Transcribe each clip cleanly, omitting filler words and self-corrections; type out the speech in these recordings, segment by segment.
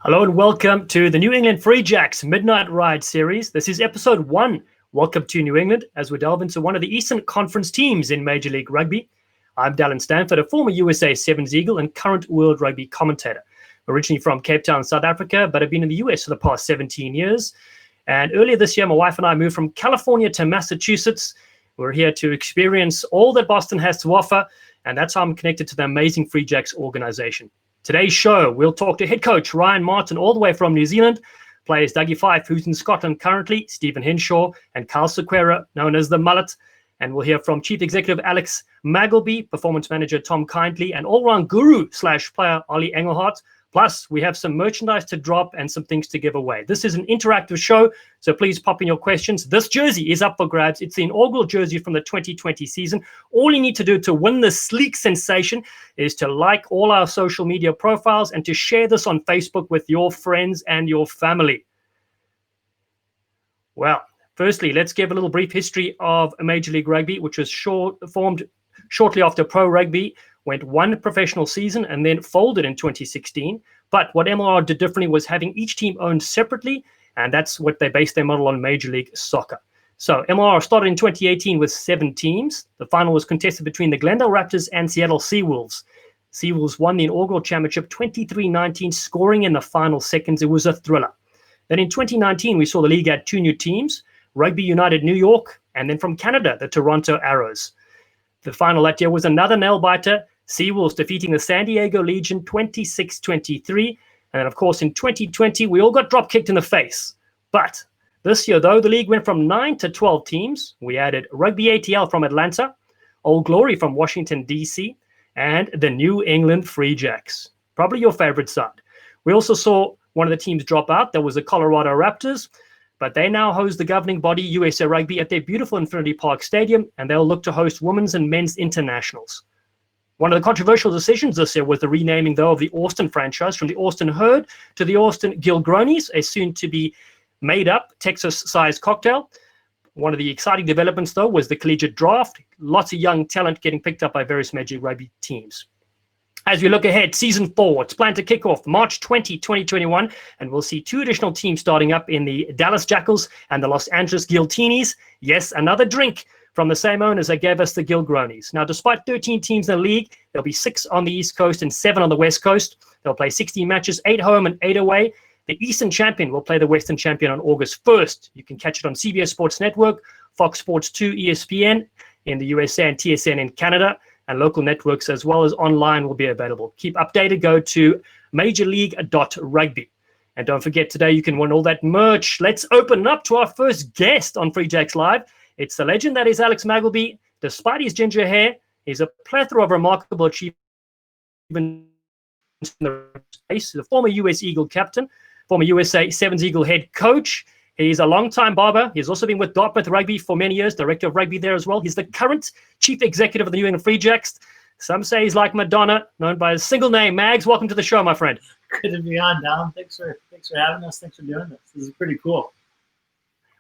Hello and welcome to the New England Free Jacks Midnight Ride series. This is episode 1. Welcome to New England as we delve into one of the Eastern Conference teams in Major League Rugby. I'm Dallen Stanford, a former USA Sevens Eagle and current World Rugby Commentator. Originally from Cape Town, South Africa, but I've been in the US for the past 17 years. And earlier this year, my wife and I moved from California to Massachusetts. We're here to experience all that Boston has to offer, and that's how I'm connected to the amazing Free Jacks organization. Today's show, we'll talk to head coach Ryan Martin all the way from New Zealand, players Dougie Fife, who's in Scotland currently, Stephen Henshaw, and Carl Sequeira, known as the Mullet. And we'll hear from Chief Executive Alex Magleby, Performance Manager Tom Kindly, and all-round guru/player Ollie Engelhardt. Plus, we have some merchandise to drop and some things to give away. This is an interactive show, so please pop in your questions. This jersey is up for grabs. It's the inaugural jersey from the 2020 season. All you need to do to win this sleek sensation is to like all our social media profiles and to share this on Facebook with your friends and your family. Well, firstly, let's give a little brief history of Major League Rugby, which was formed shortly after Pro Rugby went one professional season and then folded in 2016. But what MLR did differently was having each team owned separately, and that's what they based their model on Major League Soccer. So MLR started in 2018 with 7 teams. The final was contested between the Glendale Raptors and Seattle Seawolves. Seawolves won the inaugural championship 23-19, scoring in the final seconds. It was a thriller. Then in 2019, we saw the league add 2 new teams, Rugby United New York, and then from Canada, the Toronto Arrows. The final that year was another nail-biter, Seawolves defeating the San Diego Legion 26-23. And then, of course, in 2020, we all got drop-kicked in the face. But this year, though, the league went from 9 to 12 teams. We added Rugby ATL from Atlanta, Old Glory from Washington, D.C., and the New England Free Jacks. Probably your favorite side. We also saw one of the teams drop out. That was the Colorado Raptors. But they now host the governing body, USA Rugby, at their beautiful Infinity Park Stadium, and they'll look to host women's and men's internationals. One of the controversial decisions this year was the renaming, though, of the Austin franchise from the Austin Herd to the Austin Gilgronis, a soon-to-be made-up Texas-sized cocktail. One of the exciting developments, though, was the collegiate draft. Lots of young talent getting picked up by various Major League Rugby teams. As we look ahead, Season 4, it's planned to kick off March 20, 2021, and we'll see 2 additional teams starting up in the Dallas Jackals and the Los Angeles Guiltinis. Yes, another drink from the same owners that gave us the Gilgronis. Now, despite 13 teams in the league, there'll be 6 on the East Coast and 7 on the West Coast. They'll play 16 matches, 8 home and 8 away. The Eastern champion will play the Western champion on August 1st. You can catch it on CBS Sports Network, Fox Sports 2, ESPN in the USA, and TSN in Canada. And local networks as well as online will be available. Keep updated. Go to majorleague.rugby. And don't forget, today you can win all that merch. Let's open up to our first guest on Free Jacks Live. It's the legend that is Alex Magleby. Despite his ginger hair, he's a plethora of remarkable achievements in the space. The former US Eagle captain, former USA Sevens Eagle head coach. He's a longtime barber. He's also been with Dartmouth Rugby for many years, director of rugby there as well. He's the current chief executive of the New England Free Jacks. Some say he's like Madonna, known by his single name. Mags, welcome to the show, my friend. Good to be on, Dallen. Thanks for having us. Thanks for doing this. This is pretty cool.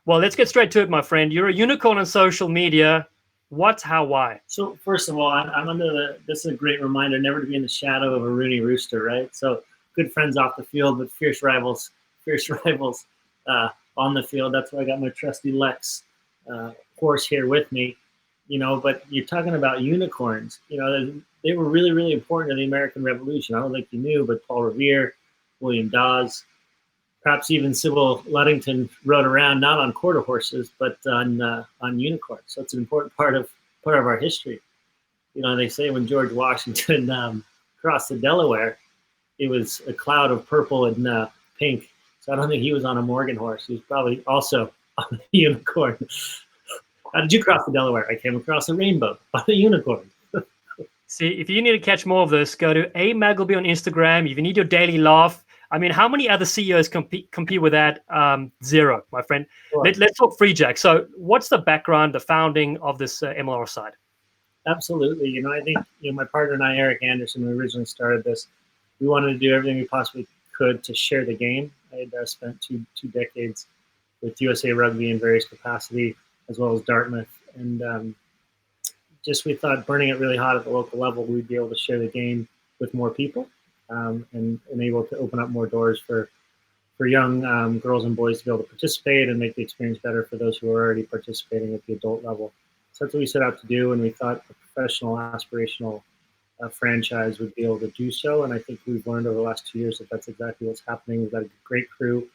Well, let's get straight to it, my friend. You're a unicorn on social media. What, how, why? So first of all, I'm under this is a great reminder never to be in the shadow of a Rooney Rooster, right? So good friends off the field, but fierce rivals on the field. That's why I got my trusty Lex horse here with me, but you're talking about unicorns. They were really, really important in the American Revolution. I don't think you knew, but Paul Revere, William Dawes, perhaps even Sybil Ludington rode around not on quarter horses, but on unicorns. So it's an important part of our history. They say when George Washington crossed the Delaware, it was a cloud of purple and pink. So I don't think he was on a Morgan horse. He was probably also on a unicorn. How did you cross the Delaware? I came across a rainbow on a unicorn. See, if you need to catch more of this, go to Magleby on Instagram. If you need your daily laugh, I mean, how many other CEOs compete with that? 0, my friend. Sure. Let's talk Free Jack. So what's the background, the founding of this MLR side? Absolutely. I think my partner and I, Eric Anderson, who originally started this, we wanted to do everything we possibly could to share the game. I had spent two decades with USA Rugby in various capacity, as well as Dartmouth. And we thought burning it really hot at the local level, we'd be able to share the game with more people. and able to open up more doors for young girls and boys to be able to participate and make the experience better for those who are already participating at the adult level. So that's what we set out to do, and we thought a professional, aspirational franchise would be able to do so. And I think we've learned over the last 2 years that that's exactly what's happening. We've got a great crew,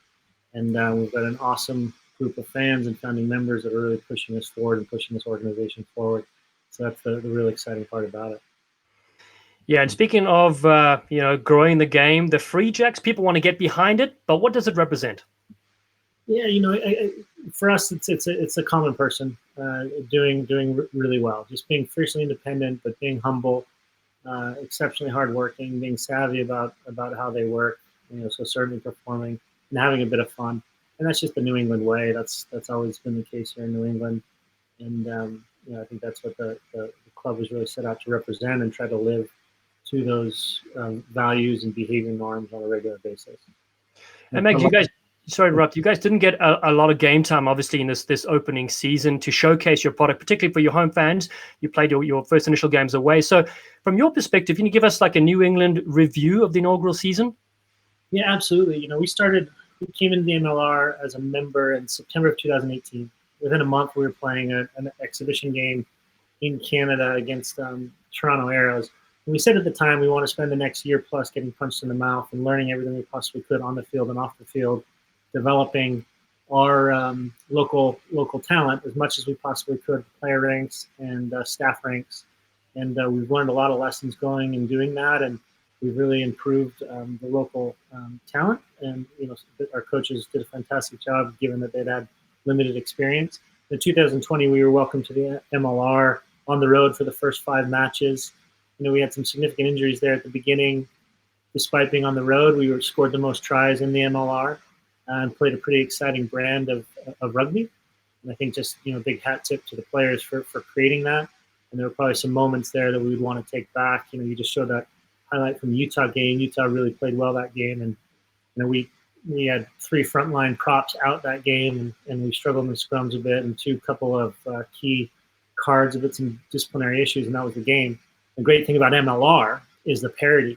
and we've got an awesome group of fans and founding members that are really pushing us forward and pushing this organization forward. So that's the really exciting part about it. Yeah, and speaking of growing the game, the Free Jacks, people want to get behind it, but what does it represent? Yeah, for us, it's a common person doing really well, just being fiercely independent, but being humble, exceptionally hardworking, being savvy about how they work, so certainly performing and having a bit of fun. And that's just the New England way. That's always been the case here in New England. And I think that's what the club was really set out to represent and try to live to those values and behavior norms on a regular basis. And Meg, you guys, sorry to interrupt, you guys didn't get a lot of game time, obviously, in this opening season to showcase your product, particularly for your home fans. You played your first initial games away. So from your perspective, can you give us like a New England review of the inaugural season? Yeah, absolutely. We came into the MLR as a member in September of 2018. Within a month, we were playing an exhibition game in Canada against Toronto Arrows. And we said at the time we want to spend the next year plus getting punched in the mouth and learning everything we possibly could on the field and off the field, developing our local talent as much as we possibly could, player ranks and staff ranks. And we've learned a lot of lessons going and doing that. And we've really improved the local talent. And our coaches did a fantastic job, given that they'd had limited experience. In 2020, we were welcomed to the MLR on the road for the first 5 matches. We had some significant injuries there at the beginning. Despite being on the road, we scored the most tries in the MLR and played a pretty exciting brand of rugby. And I think just, big hat tip to the players for creating that. And there were probably some moments there that we would want to take back. You just showed that highlight from the Utah game. Utah really played well that game. And, we had 3 frontline props out that game, and we struggled in the scrums a bit, and a couple of key cards with some disciplinary issues, and that was the game. The great thing about MLR is the parity.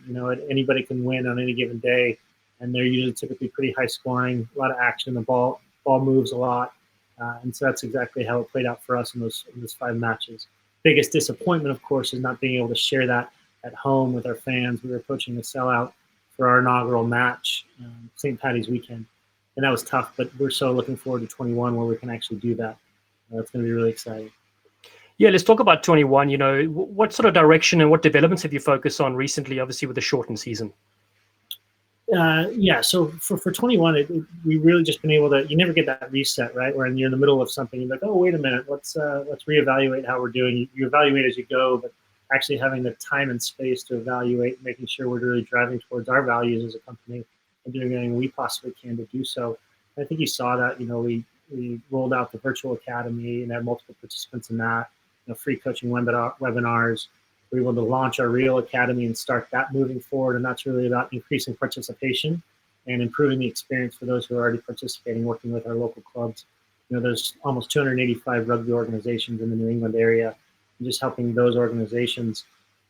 Anybody can win on any given day, and they're usually typically pretty high scoring, a lot of action. The ball moves a lot, and so that's exactly how it played out for us in those 5 matches. Biggest disappointment, of course, is not being able to share that at home with our fans. We were approaching the sellout for our inaugural match, St. Paddy's weekend, and that was tough. But we're so looking forward to 21, where we can actually do that. That's going to be really exciting. Yeah, let's talk about 21. What sort of direction and what developments have you focused on recently, obviously with the shortened season? So for 21, we really just been able to, you never get that reset, right? Where you're in the middle of something, you're like, oh, wait a minute, let's reevaluate how we're doing. You evaluate as you go, but actually having the time and space to evaluate, making sure we're really driving towards our values as a company and doing everything we possibly can to do so. And I think you saw that, we rolled out the virtual academy and had multiple participants in that, free coaching webinars. We were able to launch our real academy and start that moving forward. And that's really about increasing participation and improving the experience for those who are already participating, working with our local clubs. There's almost 285 rugby organizations in the New England area, and just helping those organizations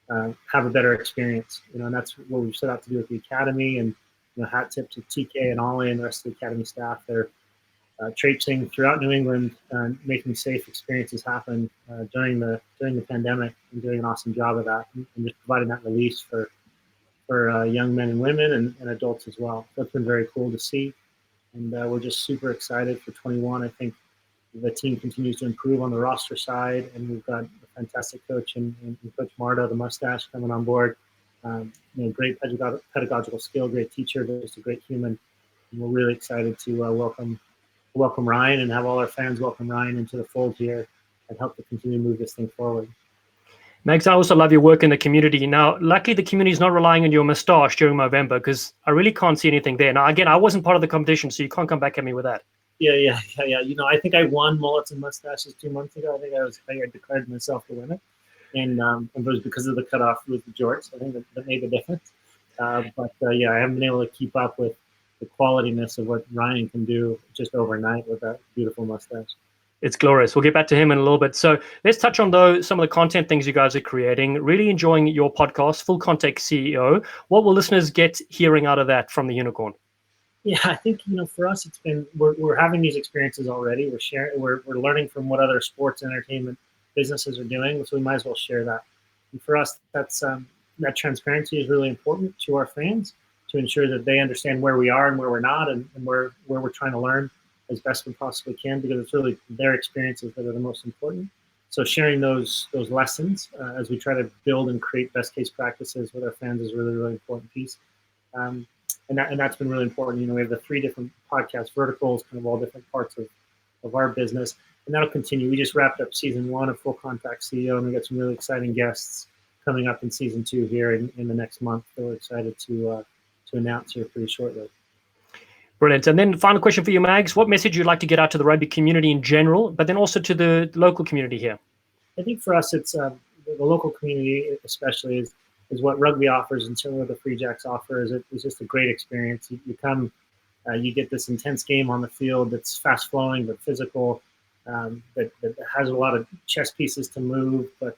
have a better experience. And that's what we've set out to do with the academy. And hat tip to TK and Ollie and the rest of the academy staff. They're traipsing throughout New England, making safe experiences happen during the pandemic, and doing an awesome job of that, and just providing that release for young men and women and adults as well. So it's been very cool to see, and we're just super excited for 21. I think the team continues to improve on the roster side, and we've got a fantastic coach and Coach Marta, the mustache, coming on board. Great pedagogical skill, great teacher, just a great human. And we're really excited to welcome Ryan and have all our fans welcome Ryan into the fold here and help to continue to move this thing forward. Max, I also love your work in the community. Now, luckily, the community is not relying on your moustache during November, because I really can't see anything there. Now, again, I wasn't part of the competition, so you can't come back at me with that. Yeah. I think I won mullets and mustaches 2 months ago. I think I declared myself the winner, and it was because of the cutoff with the jorts. I think that made the difference. I haven't been able to keep up with the qualityness of what Ryan can do just overnight with that beautiful mustache. It's glorious. We'll get back to him in a little bit. So let's touch on, though, some of the content things you guys are creating. Really enjoying your podcast, Full Context CEO. What will listeners get hearing out of that from the Unicorn? Yeah, I think, for us, it's been, we're having these experiences already. We're sharing, we're learning from what other sports and entertainment businesses are doing. So we might as well share that. And for us, that's that transparency is really important to our fans to ensure that they understand where we are and where we're not, and where we're trying to learn as best we possibly can, because it's really their experiences that are the most important. So sharing those lessons as we try to build and create best case practices with our fans is a really, really important piece. And that's been really important. We have the 3 different podcast verticals, kind of all different parts of our business, and that'll continue. We just wrapped up season 1 of Full Contact CEO, and we got some really exciting guests coming up in season 2 here in the next month that we're excited to announce here pretty shortly. Brilliant. And then final question for you, Mags. What message you'd like to get out to the rugby community in general, but then also to the local community here? I think for us, it's the local community especially is what rugby offers, and certainly what the Free Jacks offer is just a great experience. You come, you get this intense game on the field that's fast flowing but physical, that has a lot of chess pieces to move, but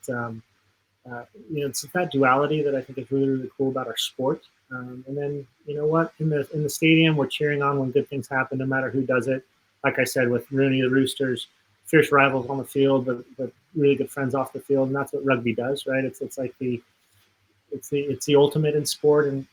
it's that duality that I think is really, really cool about our sport. And then, in the stadium, we're cheering on when good things happen, no matter who does it. Like I said, with Rooney, the Roosters, fierce rivals on the field, but really good friends off the field, and that's what rugby does, right? It's like it's the ultimate in sport and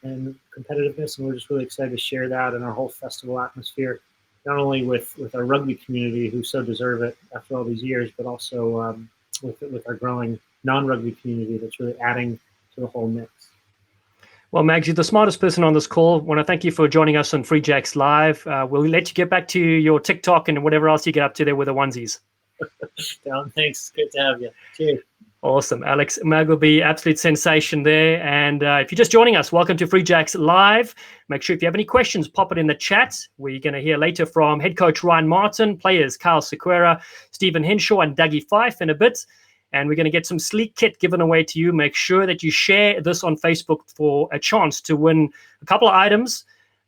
competitiveness, and we're just really excited to share that in our whole festival atmosphere, not only with our rugby community who so deserve it after all these years, but also with our growing non-rugby community that's really adding to the whole mix. Well, Mags, you're the smartest person on this call. I want to thank you for joining us on Free Jacks Live. We'll let you get back to your TikTok and whatever else you get up to there with the onesies. Dallen, thanks. Good to have you. Cheers. Awesome. Alex Magleby, absolute sensation there. And if you're just joining us, welcome to Free Jacks Live. Make sure if you have any questions, pop it in the chat. We're going to hear later from head coach Ryan Martin, players Kyle Sequeira, Stephen Henshaw, and Dougie Fife in a bit. And we're going to get some sleek kit given away to you. Make sure that you share this on Facebook for a chance to win a couple of items.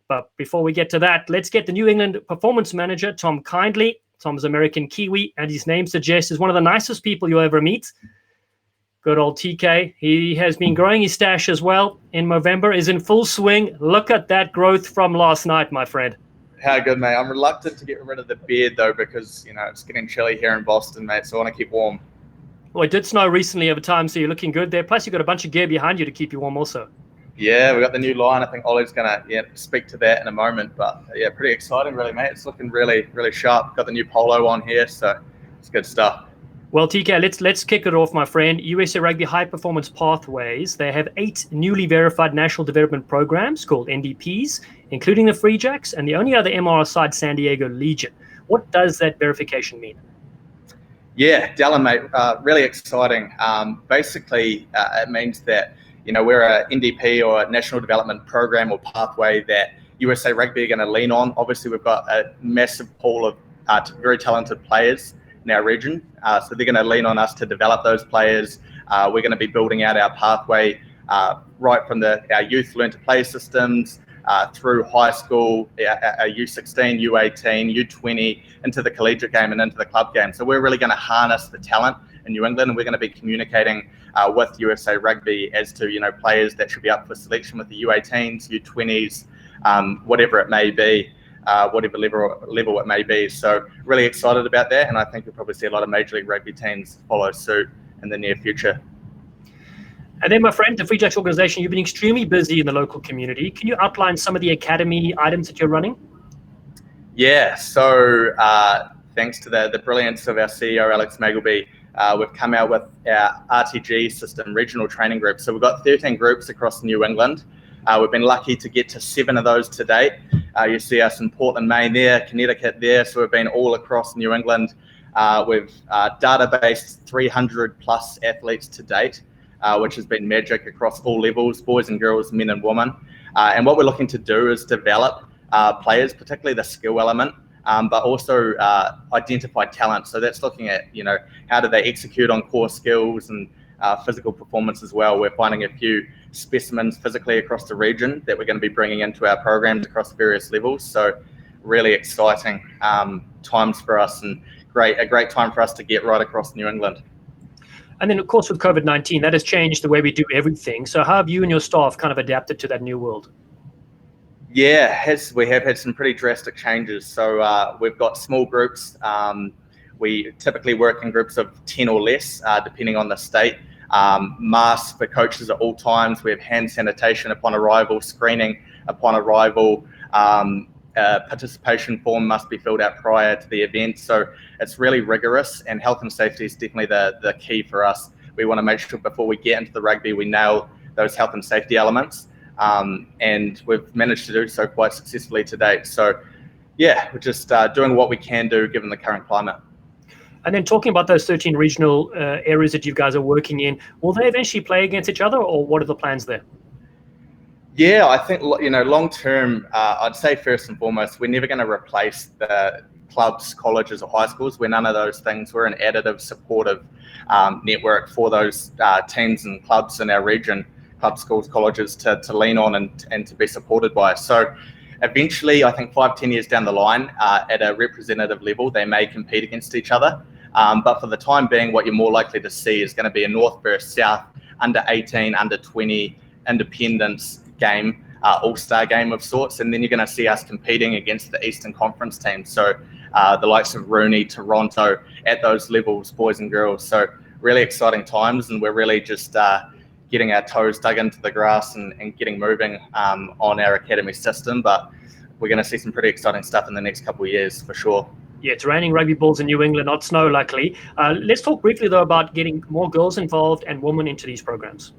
But before we get to that, let's get the New England performance manager, Tom Kindly. Tom's American Kiwi, and his name suggests is one of the nicest people you'll ever meet. Good old TK. He has been growing his stash as well. In November, is in full swing. Look at that growth from last night, my friend. How good, mate. I'm reluctant to get rid of the beard, though, because, it's getting chilly here in Boston, mate, so I want to keep warm. Well, it did snow recently over time, so you're looking good there. Plus, you've got a bunch of gear behind you to keep you warm also. Yeah, we got the new line. I think Ollie's going to speak to that in a moment. But, yeah, pretty exciting, really, mate. It's looking really, really sharp. Got the new polo on here, so it's good stuff. Well, TK, let's kick it off, my friend. USA Rugby High Performance Pathways. They have 8 newly verified national development programs called NDPs, including the Free Jacks and the only other MR side, San Diego Legion. What does that verification mean? Yeah, Dallen, mate, really exciting. Basically, it means that, we're a NDP or a national development program or pathway that USA Rugby are going to lean on. Obviously, we've got a massive pool of very talented players in our region. So they're going to lean on us to develop those players. We're going to be building out our pathway right from our youth learn to play systems through high school, U16, U18, U20, into the collegiate game and into the club game. So we're really going to harness the talent in New England, and we're going to be communicating with USA Rugby as to, players that should be up for selection with the U18s, U20s, whatever it may be. Whatever level it may be. So really excited about that, and I think you'll probably see a lot of Major League Rugby teams follow suit in the near future. And then, my friend, the Free Jacks organization, you've been extremely busy in the local community. Can you outline some of the academy items that you're running? Yeah, so thanks to the brilliance of our CEO, Alex Magleby, we've come out with our RTG system, regional training groups. So we've got 13 groups across New England. We've been lucky to get to 7 of those to date. You see us in Portland, Maine there, Connecticut there. So we've been all across New England. We've databased 300 plus athletes to date, which has been magic across all levels, boys and girls, men and women. And what we're looking to do is develop players, particularly the skill element, but also identify talent. So that's looking at, how do they execute on core skills and physical performance as well. We're finding a few specimens physically across the region that we're going to be bringing into our programs across various levels. So really exciting times for us, and a great time for us to get right across New England. And then, of course, with COVID-19, that has changed the way we do everything. So how have you and your staff kind of adapted to that new world? Yeah, we have had some pretty drastic changes. So we've got small groups. We typically work in groups of 10 or less, depending on the state. Masks for coaches at all times. We have hand sanitation upon arrival, screening upon arrival. Participation form must be filled out prior to the event. So it's really rigorous, and health and safety is definitely the key for us. We want to make sure before we get into the rugby, we nail those health and safety elements. And we've managed to do so quite successfully to date. So yeah, we're just doing what we can do given the current climate. And then talking about those 13 regional areas that you guys are working in, will they eventually play against each other, or what are the plans there? Yeah, I think, long term, I'd say first and foremost, we're never going to replace the clubs, colleges, or high schools. We're none of those things. We're an additive, supportive network for those teams and clubs in our region, clubs, schools, colleges to lean on and to be supported by. So eventually, I think 5-10 years down the line, at a representative level, they may compete against each other. But for the time being, what you're more likely to see is going to be a North versus South, under 18, under 20, independence game, all-star game of sorts. And then you're going to see us competing against the Eastern Conference teams. So the likes of Rooney, Toronto, at those levels, boys and girls. So really exciting times, and we're really just getting our toes dug into the grass and getting moving on our academy system. But we're going to see some pretty exciting stuff in the next couple of years for sure. Yeah, it's raining rugby balls in New England, not snow, luckily. Let's talk briefly, though, about getting more girls involved and women into these programs.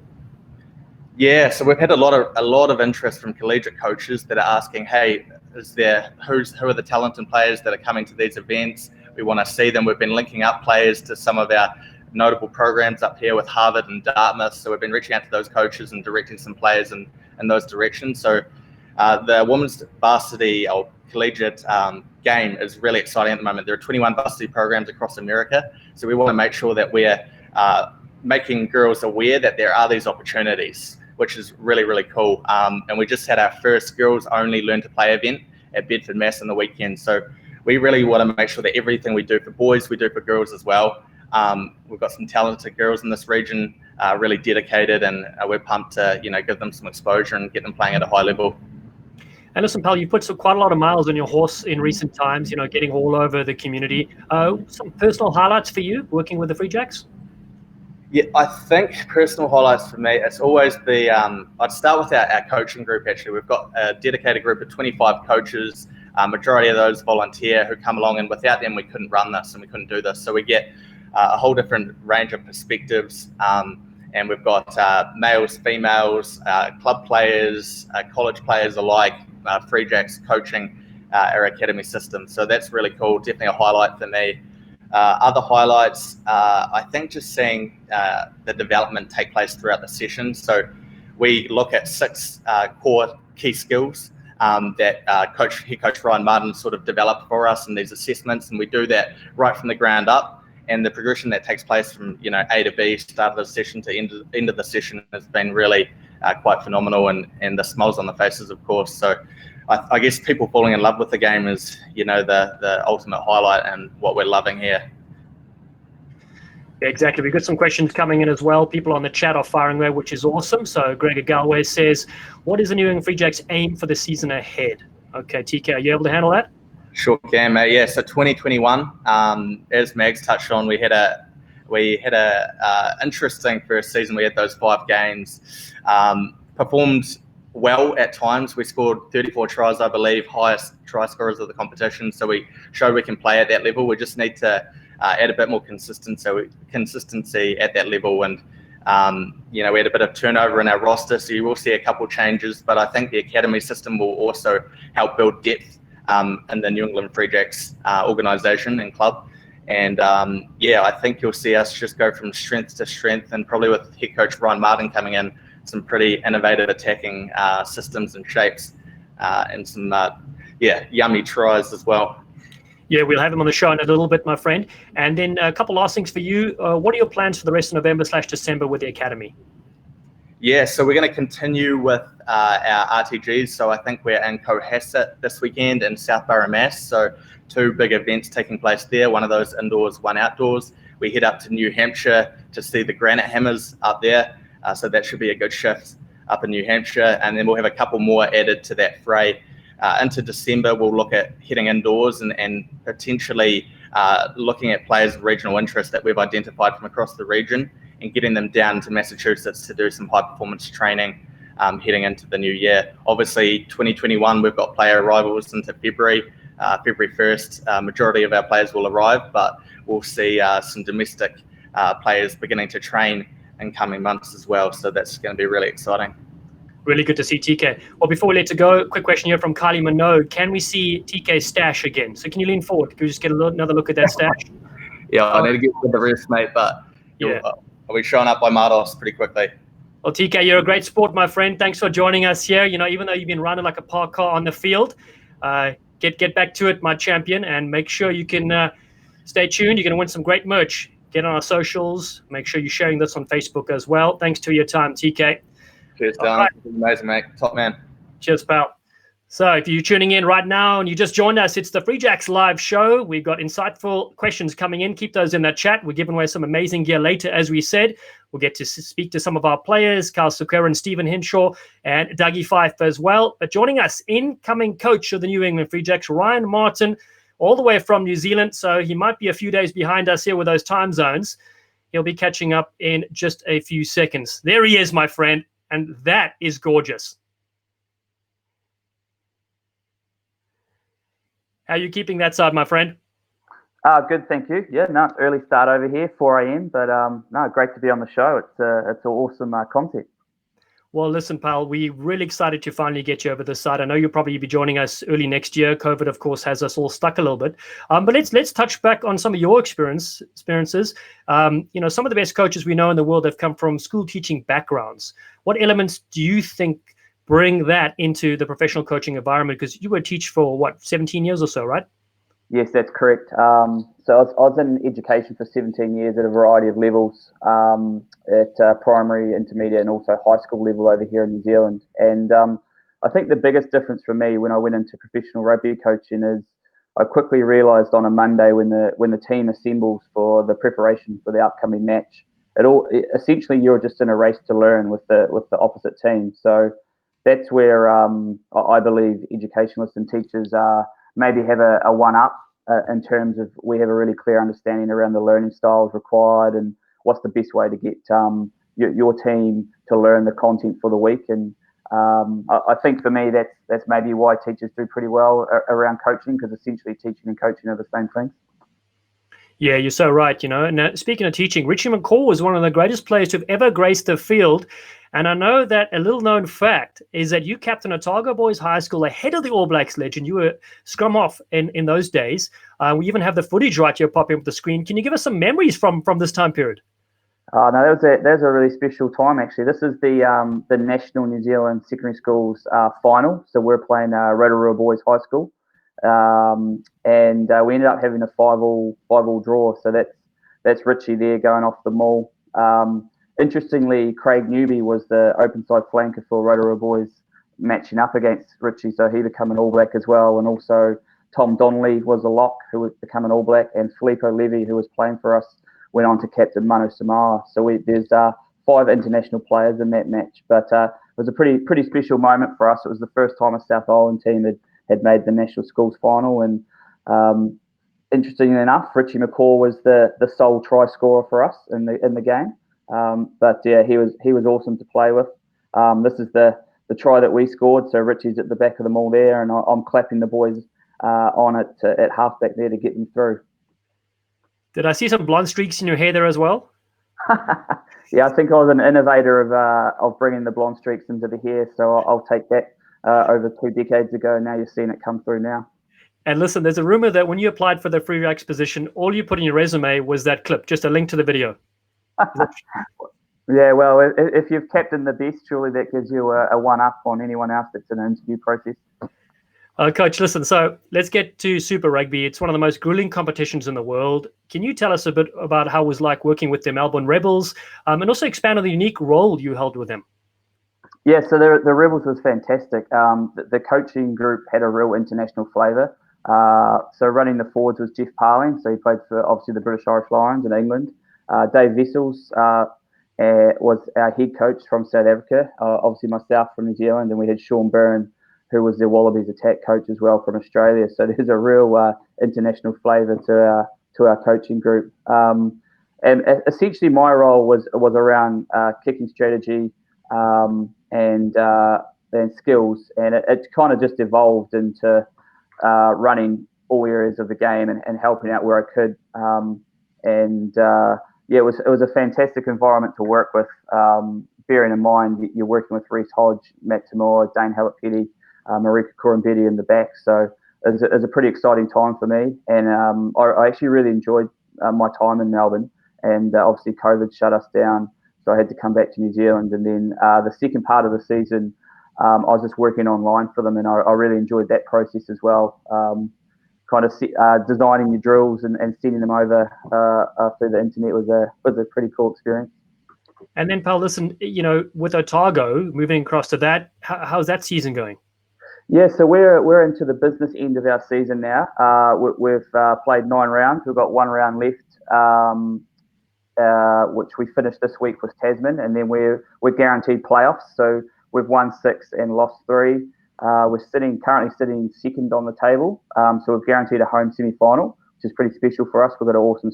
Yeah, so we've had a lot of interest from collegiate coaches that are asking, hey, who are the talented players that are coming to these events? We want to see them. We've been linking up players to some of our notable programs up here with Harvard and Dartmouth. So we've been reaching out to those coaches and directing some players in those directions. So the women's varsity or collegiate game is really exciting at the moment. There are 21 varsity programs across America. So we want to make sure that we're making girls aware that there are these opportunities, which is really, really cool. And we just had our first girls only learn to play event at Bedford, Mass on the weekend. So we really want to make sure that everything we do for boys, we do for girls as well. We've got some talented girls in this region, really dedicated, and we're pumped to give them some exposure and get them playing at a high level. And listen, pal, you put quite a lot of miles on your horse in recent times, getting all over the community. Some personal highlights for you working with the Free Jacks? Yeah, I think personal highlights for me, it's always I'd start with our coaching group, actually. We've got a dedicated group of 25 coaches, majority of those volunteer who come along, and without them we couldn't run this and we couldn't do this. So we get a whole different range of perspectives, and we've got males, females, club players, college players alike, Free Jacks coaching our academy system. So that's really cool, definitely a highlight for me. Other highlights, I think just seeing the development take place throughout the session. So we look at 6 core key skills that head coach Ryan Martin sort of developed for us in these assessments, and we do that right from the ground up. And the progression that takes place from A to B, start of the session to end of the session, has been really quite phenomenal, and the smiles on the faces, of course. So I guess people falling in love with the game is the ultimate highlight, and what we're loving here. Yeah, exactly. We've got some questions coming in as well. People on the chat are firing away, which is awesome. So Gregor Galway says, what is the New England Free Jacks aim for the season ahead? Okay, TK, are you able to handle that? Sure can, mate. Yeah, so 2021, as Mags touched on, we had a interesting first season. We had those 5 games, performed well at times. We scored 34 tries, I believe, highest try scorers of the competition. So we showed we can play at that level. We just need to add a bit more consistency at that level. And we had a bit of turnover in our roster, so you will see a couple changes. But I think the academy system will also help build depth in the New England Free Jacks organisation and club. And I think you'll see us just go from strength to strength, and probably with head coach Ryan Martin coming in, some pretty innovative attacking systems and shapes, and some yummy tries as well. Yeah, we'll have him on the show in a little bit, my friend. And then a couple last things for you. What are your plans for the rest of November/December with the academy? Yeah, so we're going to continue with our RTGs. So I think we're in Cohasset this weekend and South Mass. So 2 big events taking place there. One of those indoors, one outdoors. We head up to New Hampshire to see the Granite Hammers up there. So that should be a good shift up in New Hampshire. And then we'll have a couple more added to that fray. Into December, we'll look at heading indoors and potentially looking at players of regional interest that we've identified from across the region and getting them down to Massachusetts to do some high performance training heading into the new year. Obviously, 2021, we've got player arrivals into February. February 1st, majority of our players will arrive, but we'll see some domestic players beginning to train in coming months as well. So that's going to be really exciting. Really good to see TK. Well, before we let it go, quick question here from Kylie Minogue. Can we see TK's stash again? So can you lean forward? Can we just get another look at that stash? Yeah, I need to get with the rest, mate, but I'll be showing up by Mardos pretty quickly. Well, TK, you're a great sport, my friend. Thanks for joining us here. You know, even though you've been running like a park car on the field, get back to it, my champion, and make sure you can stay tuned. You're going to win some great merch. Get on our socials. Make sure you're sharing this on Facebook as well. Thanks to your time, TK. Cheers, Dallen. Right. Amazing, mate. Top man. Cheers, pal. So if you're tuning in right now and you just joined us, it's the Free Jacks live show. We've got insightful questions coming in. Keep those in the chat. We're giving away some amazing gear later, as we said. We'll get to speak to some of our players, Carl Sukera and Stephen Henshaw and Dougie Fife as well. But joining us, incoming coach of the New England Free Jacks, Ryan Martin, all the way from New Zealand. So he might be a few days behind us here with those time zones. He'll be catching up in just a few seconds. There he is, my friend. And that is gorgeous. How are you keeping that side, my friend? Good, thank you. Yeah, no, early start over here, 4 a.m. But no, great to be on the show. It's awesome content. Well, listen, pal, we're really excited to finally get you over this side. I know you'll probably be joining us early next year. COVID, of course, has us all stuck a little bit. But let's touch back on some of your experiences. You know, some of the best coaches we know in the world have come from school teaching backgrounds. What elements do you think bring that into the professional coaching environment? Because you were a teacher for, 17 years or so, right? Yes, that's correct. So I was in education for 17 years at a variety of levels, at primary, intermediate, and also high school level over here in New Zealand. And I think the biggest difference for me when I went into professional rugby coaching is I quickly realised on a Monday when the team assembles for the preparation for the upcoming match, essentially you're just in a race to learn with the opposite team. So that's where I believe educationalists and teachers maybe have a one-up in terms of we have a really clear understanding around the learning styles required and what's the best way to get your team to learn the content for the week. And I think for me that's maybe why teachers do pretty well around coaching, because essentially teaching and coaching are the same things. Yeah, you're so right, you know. And speaking of teaching, Richie Mccall was one of the greatest players to have ever graced the field. And I know that a little known fact is that you captained Otago Boys High School ahead of the All Blacks legend. You were scrum off in those days. We even have the footage right here popping up the screen. Can you give us some memories from this time period? No, that was a really special time, actually. This is the National New Zealand Secondary Schools final. So we're playing Rotorua Boys High School. And we ended up having a 5-all draw. So that's Richie there going off the maul. Interestingly, Craig Newby was the open side flanker for Rotorua Boys matching up against Richie, so he became an All Black as well. And also Tom Donnelly was a lock who would become an All Black, and Filippo Levy, who was playing for us, went on to captain Manu Samoa. So there's 5 international players in that match. But it was a pretty special moment for us. It was the first time a South Island team had made the National Schools final. And interestingly enough, Richie Mccall was the sole try scorer for us in the game. But yeah, he was awesome to play with. This is the try that we scored. So Richie's at the back of the maul there, and I'm clapping the boys on it at halfback there to get them through. Did I see some blonde streaks in your hair there as well? Yeah, I think I was an innovator of bringing the blonde streaks into the hair. So I'll take that over 2 decades ago. Now you're seeing it come through now. And listen, there's a rumor that when you applied for the Free Jacks position, all you put in your resume was that clip, just a link to the video. Yeah, well, if you've captained the best, surely that gives you a one-up on anyone else that's in an interview process. Coach, listen, so let's get to Super Rugby. It's one of the most grueling competitions in the world. Can you tell us a bit about how it was like working with the Melbourne Rebels, and also expand on the unique role you held with them? Yeah, so the Rebels was fantastic. The coaching group had a real international flavour. So running the forwards was Jeff Parling, so he played for obviously the British Irish Lions in England. Dave Vessels was our head coach from South Africa, obviously myself from New Zealand, and we had Sean Byrne, who was the Wallabies attack coach as well from Australia. So there's a real international flavour to our coaching group. And essentially my role was around kicking strategy and skills, and it kind of just evolved into running all areas of the game and helping out where I could. Yeah, it was a fantastic environment to work with. Bearing in mind you're working with Reece Hodge, Matt Tamora, Dane Hallett-Petty, Marika Corambetti in the back. So it was a pretty exciting time for me, and I actually really enjoyed my time in Melbourne. And obviously COVID shut us down, so I had to come back to New Zealand. And then the second part of the season, I was just working online for them, and I really enjoyed that process as well. Kind of designing your drills and sending them over through the internet was a pretty cool experience. And then, pal, listen, with Otago moving across to that, how's that season going? Yeah, so we're into the business end of our season now. We've played 9 rounds. We've got 1 round left, which we finished this week with Tasman, and then we're guaranteed playoffs. So we've won 6 and lost 3. We're currently sitting second on the table. So we've guaranteed a home semi-final, which is pretty special for us. We've got an awesome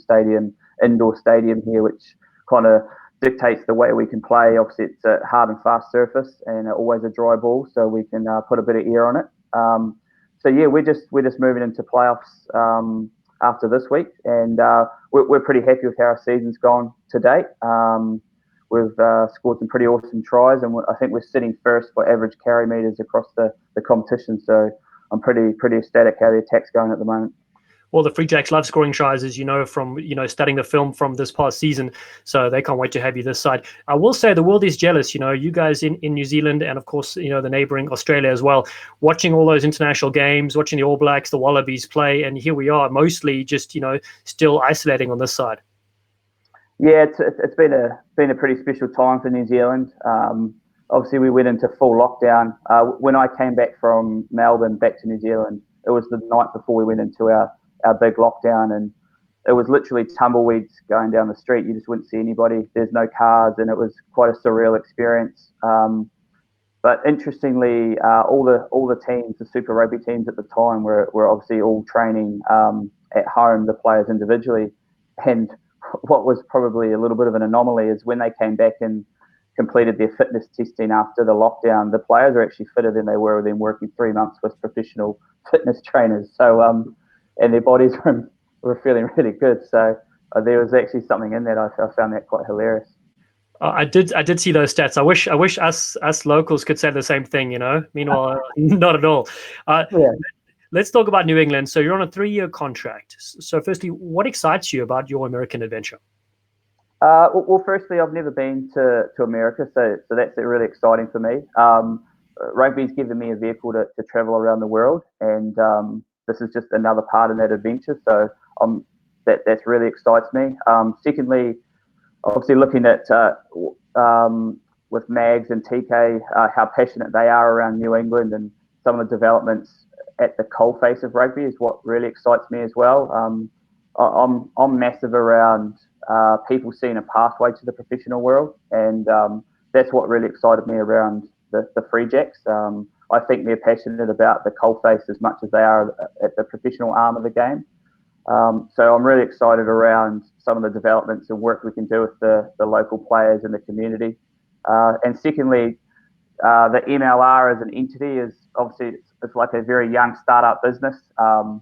indoor stadium here, which kind of dictates the way we can play. Obviously, it's a hard and fast surface and always a dry ball, so we can put a bit of air on it. So yeah, we're just moving into playoffs after this week, and we're pretty happy with how our season's gone to date. We've scored some pretty awesome tries, and I think we're sitting first for average carry meters across the competition. So I'm pretty ecstatic how the attack's going at the moment. Well, the Free Jacks love scoring tries, as from studying the film from this past season. So they can't wait to have you this side. I will say the world is jealous. You guys in New Zealand, and of course the neighbouring Australia as well, watching all those international games, watching the All Blacks, the Wallabies play, and here we are mostly just still isolating on this side. Yeah, it's been a pretty special time for New Zealand. Obviously, we went into full lockdown. When I came back from Melbourne back to New Zealand, it was the night before we went into our big lockdown, and it was literally tumbleweeds going down the street. You just wouldn't see anybody. There's no cars, and it was quite a surreal experience. But interestingly, all the teams, the Super Rugby teams at the time, were obviously all training at home, the players individually. And what was probably a little bit of an anomaly is when they came back and completed their fitness testing after the lockdown, the players are actually fitter than they were then working 3 months with professional fitness trainers. So and their bodies were feeling really good. So there was actually something in that. I found that quite hilarious. I did see those stats. I wish us locals could say the same thing. Meanwhile, not at all. Yeah. Let's talk about New England. So you're on a 3-year contract. So firstly, what excites you about your American adventure? Well, firstly, I've never been to America, so that's really exciting for me. Rugby's given me a vehicle to travel around the world, and this is just another part in that adventure. So that's really excites me. Secondly, obviously looking at with Mags and TK, how passionate they are around New England, and some of the developments at the coalface of rugby is what really excites me as well. I'm massive around people seeing a pathway to the professional world, and that's what really excited me around the Free Jacks. I think they're passionate about the coalface as much as they are at the professional arm of the game. So I'm really excited around some of the developments and work we can do with the local players in the community. And secondly, the MLR as an entity is obviously it's like a very young startup business, and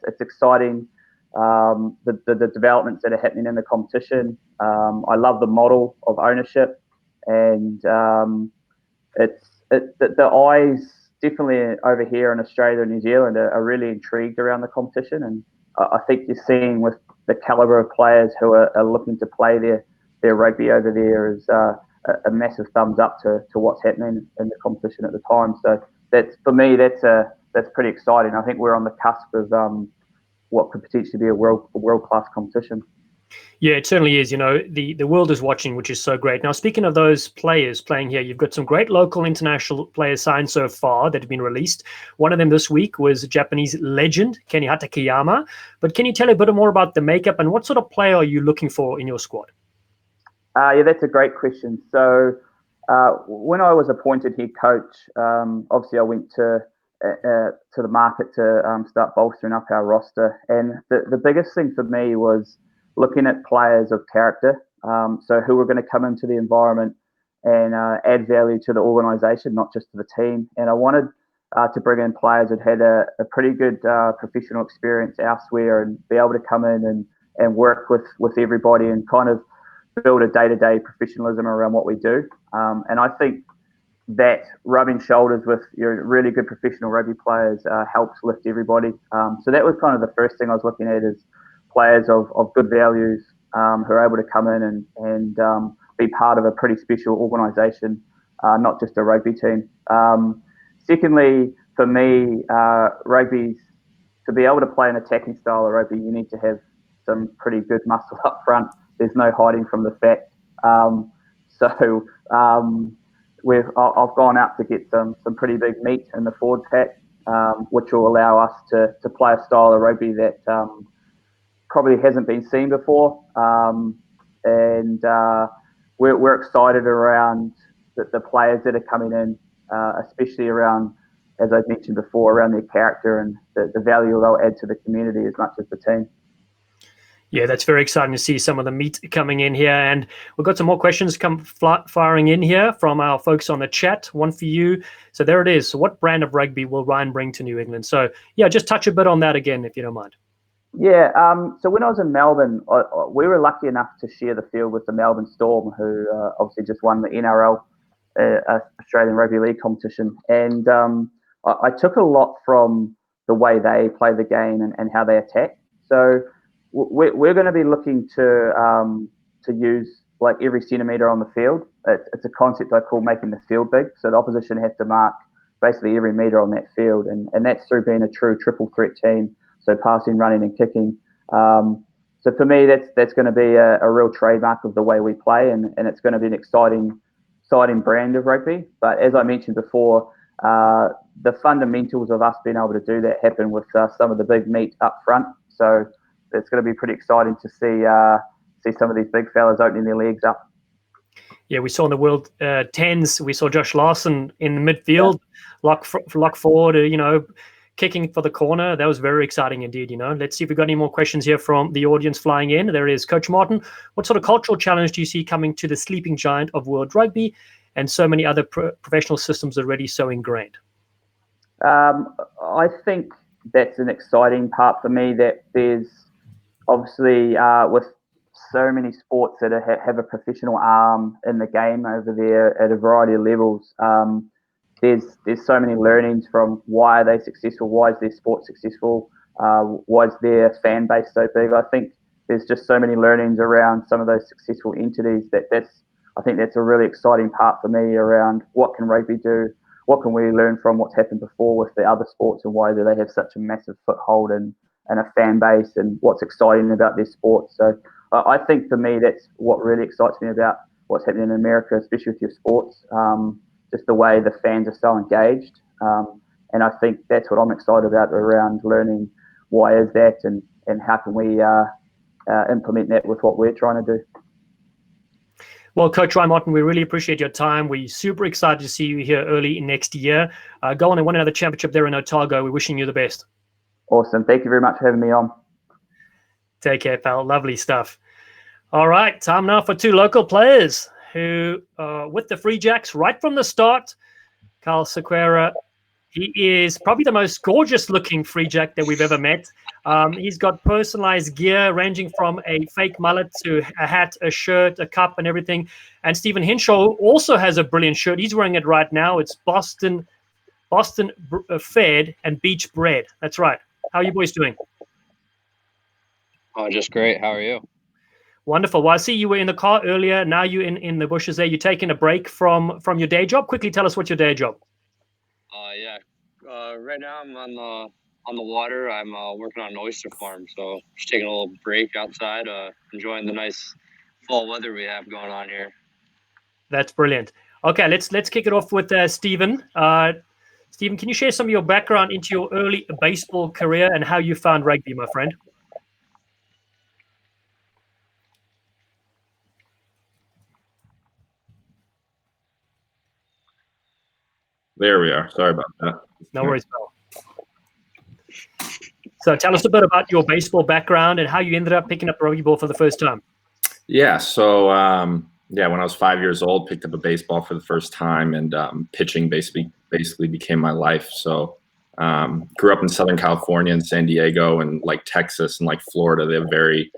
it's exciting. The developments that are happening in the competition. I love the model of ownership, and the eyes definitely over here in Australia and New Zealand are really intrigued around the competition, and I think you're seeing with the calibre of players who are looking to play their rugby over there is a massive thumbs up to what's happening in the competition at the time. So that's for me, that's pretty exciting. I think we're on the cusp of what could potentially be a world class competition. Yeah, it certainly is. The world is watching, which is so great. Now, speaking of those players playing here, you've got some great local international players signed so far that have been released. One of them this week was Japanese legend, Kenny Hatakeyama. But can you tell a bit more about the makeup and what sort of player are you looking for in your squad? Yeah, that's a great question. So when I was appointed head coach, obviously I went to the market to start bolstering up our roster. And the biggest thing for me was looking at players of character, so who were going to come into the environment and add value to the organisation, not just to the team. And I wanted to bring in players that had a pretty good professional experience elsewhere and be able to come in and work with everybody and kind of build a day-to-day professionalism around what we do. And I think that rubbing shoulders with your really good professional rugby players helps lift everybody. So that was kind of the first thing I was looking at, is players of good values who are able to come in and be part of a pretty special organisation, not just a rugby team. Secondly, for me, rugby, to be able to play an attacking style of rugby, you need to have some pretty good muscle up front. There's no hiding from the fact. I've gone out to get some pretty big meat in the forward pack, which will allow us to play a style of rugby that probably hasn't been seen before. We're excited around the players that are coming in, especially around, as I mentioned before, around their character and the value they'll add to the community as much as the team. Yeah, that's very exciting to see some of the meat coming in here. And we've got some more questions firing in here from our folks on the chat. One for you. So there it is. So what brand of rugby will Ryan bring to New England? So yeah, just touch a bit on that again, if you don't mind. Yeah, so when I was in Melbourne, we were lucky enough to share the field with the Melbourne Storm, who obviously just won the NRL, Australian Rugby League competition. And I took a lot from the way they play the game and how they attack. So we're going to be looking to use like every centimetre on the field. It's a concept I call making the field big. So the opposition has to mark basically every metre on that field. And that's through being a true triple threat team. So passing, running and kicking. So for me, that's going to be a real trademark of the way we play. And it's going to be an exciting brand of rugby. But as I mentioned before, the fundamentals of us being able to do that happen with some of the big meat up front. So it's going to be pretty exciting to see some of these big fellas opening their legs up. Yeah, we saw in the World Tens, we saw Josh Larson in the midfield, lock forward, kicking for the corner. That was very exciting indeed. Let's see if we've got any more questions here from the audience flying in. There is Coach Martin. What sort of cultural challenge do you see coming to the sleeping giant of world rugby and so many other professional systems already so ingrained? I think that's an exciting part for me, that there's obviously with so many sports that have a professional arm in the game over there at a variety of levels. There's so many learnings from why are they successful, why is their sport successful, why is their fan base so big. I think there's just so many learnings around some of those successful entities I think that's a really exciting part for me around what can rugby do, what can we learn from what's happened before with the other sports, and why do they have such a massive foothold and a fan base, and what's exciting about their sport. So I think for me, that's what really excites me about what's happening in America, especially with your sports, just the way the fans are so engaged. And I think that's what I'm excited about around learning why is that and how can we implement that with what we're trying to do. Well, Coach Ryan Martin, we really appreciate your time. We're super excited to see you here early next year. Go on and win another championship there in Otago. We're wishing you the best. Awesome. Thank you very much for having me on. Take care, pal. Lovely stuff. All right, time now for two local players who are with the Free Jacks right from the start. Carl Sequeira, he is probably the most gorgeous looking Free Jack that we've ever met. He's got personalized gear ranging from a fake mullet to a hat, a shirt, a cup and everything. And Stephen Henshaw also has a brilliant shirt. He's wearing it right now. It's Boston Fed and Beach Bread. That's right. How are you boys doing? Oh, just great. How are you? Wonderful. Well, I see you were in the car earlier. Now you're in the bushes there. You're taking a break from your day job. Quickly tell us what's your day job. Right now I'm on on the water. I'm working on an oyster farm, so just taking a little break outside, enjoying the nice fall weather we have going on here. That's brilliant. Okay, let's kick it off with Stephen. Stephen, can you share some of your background into your early baseball career and how you found rugby, my friend? There we are. Sorry about that. No worries, pal. So tell us a bit about your baseball background and how you ended up picking up rugby ball for the first time. Yeah. So, when I was 5 years old, picked up a baseball for the first time, and pitching basically became my life. So, grew up in Southern California and San Diego, and like Texas and like Florida, they have very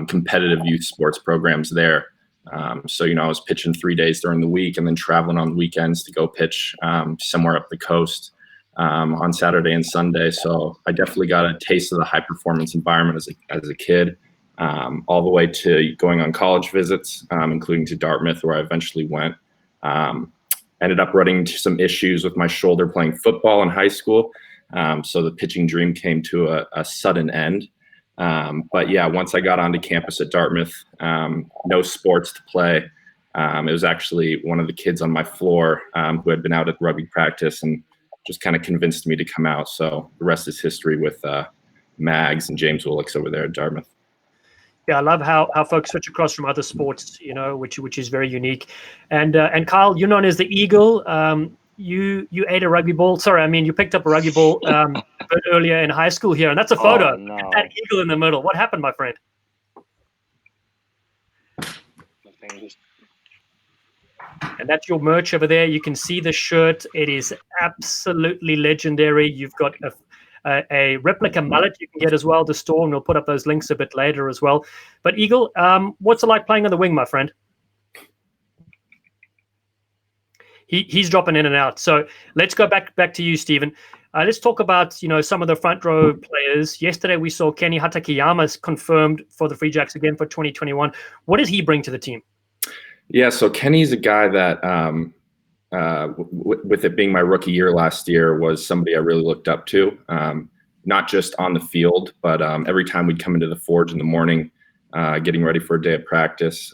competitive youth sports programs there. So, I was pitching 3 days during the week and then traveling on weekends to go pitch somewhere up the coast on Saturday and Sunday. So I definitely got a taste of the high performance environment as a kid, all the way to going on college visits, including to Dartmouth, where I eventually went. Ended up running into some issues with my shoulder playing football in high school. So the pitching dream came to a sudden end. But yeah, once I got onto campus at Dartmouth, no sports to play. It was actually one of the kids on my floor who had been out at rugby practice and just kind of convinced me to come out. So the rest is history with Mags and James Willix over there at Dartmouth. Yeah, I love how folks switch across from other sports, which is very unique. And Kyle, you're known as the Eagle. You ate a rugby ball. Sorry, I mean you picked up a rugby ball a bit earlier in high school here, and that's a photo. Oh, no. That eagle in the middle. What happened, my friend? And that's your merch over there. You can see the shirt. It is absolutely legendary. You've got a replica mullet you can get as well to store, and we'll put up those links a bit later as well. But Eagle, what's it like playing on the wing, my friend? He's dropping in and out. So let's go back to you, Stephen. Let's talk about some of the front row players. Yesterday we saw Kenny Hatakeyama confirmed for the Free Jacks again for 2021. What does he bring to the team? Yeah, so Kenny's a guy that, with it being my rookie year last year, was somebody I really looked up to, not just on the field, but every time we'd come into the Forge in the morning, getting ready for a day of practice,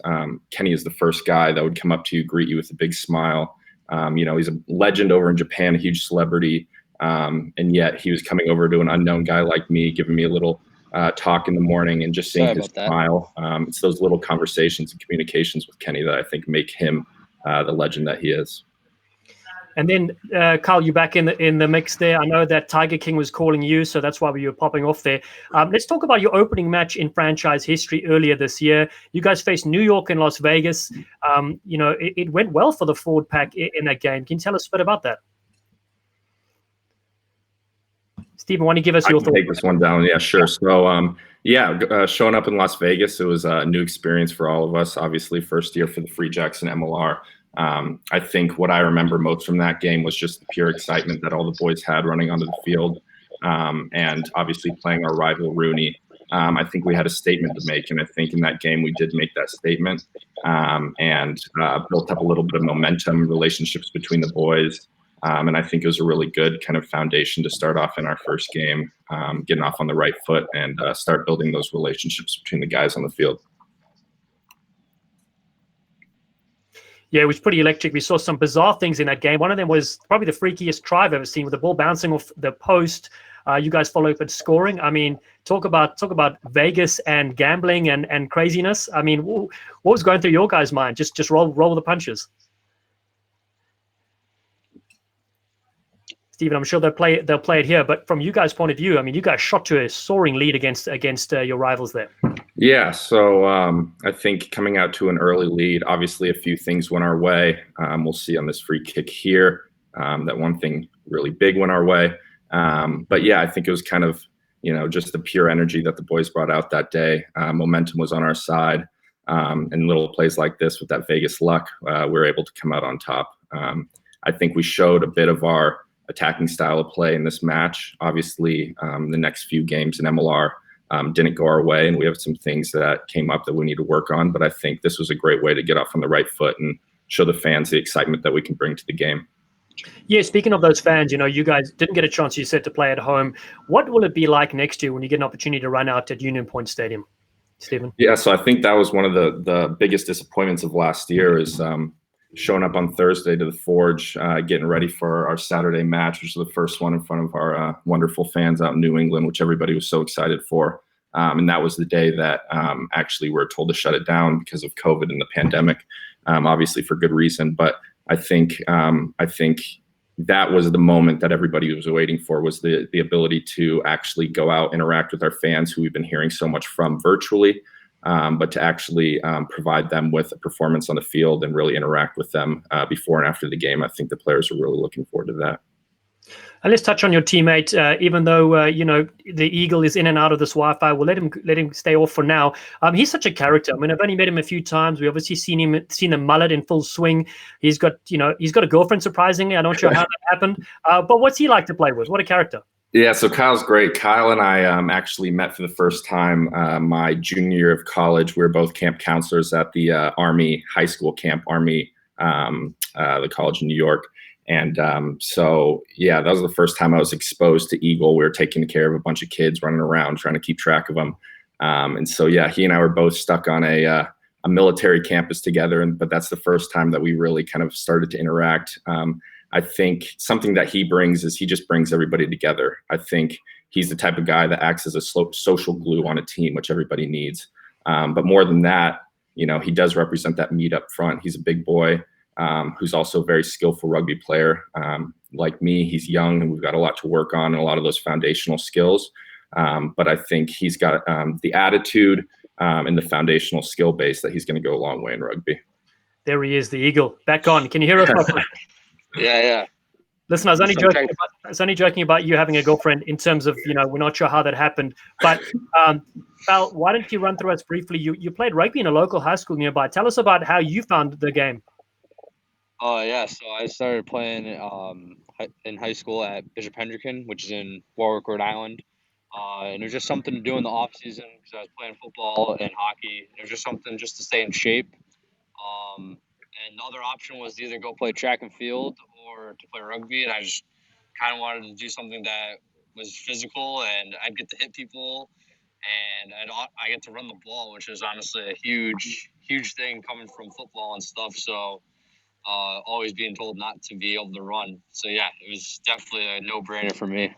Kenny is the first guy that would come up to you, greet you with a big smile. He's a legend over in Japan, a huge celebrity, and yet he was coming over to an unknown guy like me, giving me a little talk in the morning, and just seeing his smile. It's those little conversations and communications with Kenny that I think make him the legend that he is. And then, Carl, you back in the mix there. I know that Tiger King was calling you, so that's why we were popping off there. Let's talk about your opening match in franchise history earlier this year. You guys faced New York and Las Vegas. It went well for the Ford Pack in that game. Can you tell us a bit about that? Stephen, why don't you give us your thoughts? Take this one down. Yeah, sure. So, showing up in Las Vegas, it was a new experience for all of us. Obviously, first year for the Free Jacks and MLR. I think what I remember most from that game was just the pure excitement that all the boys had running onto the field, and obviously playing our rival Rooney. I think we had a statement to make, and I think in that game we did make that statement, and built up a little bit of momentum, relationships between the boys. And I think it was a really good kind of foundation to start off in our first game, getting off on the right foot and start building those relationships between the guys on the field. Yeah, it was pretty electric. We saw some bizarre things in that game. One of them was probably the freakiest try I've ever seen, with the ball bouncing off the post. You guys follow up and scoring. I mean, talk about Vegas and gambling and craziness. I mean, what was going through your guys' mind? Just roll the punches. Stephen, I'm sure they'll play it here, but from you guys' point of view, I mean, you guys shot to a soaring lead against your rivals there. Yeah, so I think coming out to an early lead, obviously a few things went our way. We'll see on this free kick here that one thing really big went our way. But yeah, I think it was kind of, just the pure energy that the boys brought out that day. Momentum was on our side. And little plays like this with that Vegas luck, we were able to come out on top. I think we showed a bit of our attacking style of play in this match. Obviously, the next few games in MLR didn't go our way, and we have some things that came up that we need to work on. But I think this was a great way to get off on the right foot and show the fans the excitement that we can bring to the game. Yeah, speaking of those fans, you guys didn't get a chance, you said, to play at home. What will it be like next year when you get an opportunity to run out at Union Point Stadium, Stephen? Yeah, so I think that was one of the biggest disappointments of last year is showing up on Thursday to the Forge, getting ready for our Saturday match, which was the first one in front of our wonderful fans out in New England, which everybody was so excited for. And that was the day that actually we were told to shut it down because of COVID and the pandemic, obviously for good reason. But I think that was the moment that everybody was waiting for, was the ability to actually go out, interact with our fans who we've been hearing so much from virtually, but to actually provide them with a performance on the field and really interact with them before and after the game. I think the players are really looking forward to that. And let's touch on your teammate. Even though the Eagle is in and out of this Wi-Fi, we'll let him stay off for now. He's such a character. I mean, I've only met him a few times. We obviously seen the mullet in full swing. He's got a girlfriend. Surprisingly, I'm not sure how that happened. But what's he like to play with? What a character! Yeah, so Kyle's great. Kyle and I actually met for the first time my junior year of college. We were both camp counselors at the Army high school camp, Army, the college in New York. And so, yeah, that was the first time I was exposed to Eagle. We were taking care of a bunch of kids running around, trying to keep track of them. And so, yeah, he and I were both stuck on a military campus together. But that's the first time that we really kind of started to interact. I think something that he brings is he just brings everybody together. I think he's the type of guy that acts as a social glue on a team, which everybody needs. But more than that, he does represent that meat up front. He's a big boy. Who's also a very skillful rugby player. Like me, he's young and we've got a lot to work on and a lot of those foundational skills. But I think he's got the attitude and the foundational skill base that he's going to go a long way in rugby. There he is, the Eagle. Back on. Can you hear us? Yeah. Listen, I was only joking about you having a girlfriend in terms of, we're not sure how that happened. But Val, why don't you run through us briefly? You played rugby in a local high school nearby. Tell us about how you found the game. Yeah, so I started playing in high school at Bishop Hendricken, which is in Warwick, Rhode Island. And it was just something to do in the off season because I was playing football and hockey. It was just something just to stay in shape. And the other option was to either go play track and field or to play rugby. And I just kind of wanted to do something that was physical and I'd get to hit people and I get to run the ball, which is honestly a huge thing coming from football and stuff. So always being told not to be able to run. So, yeah, it was definitely a no-brainer for me.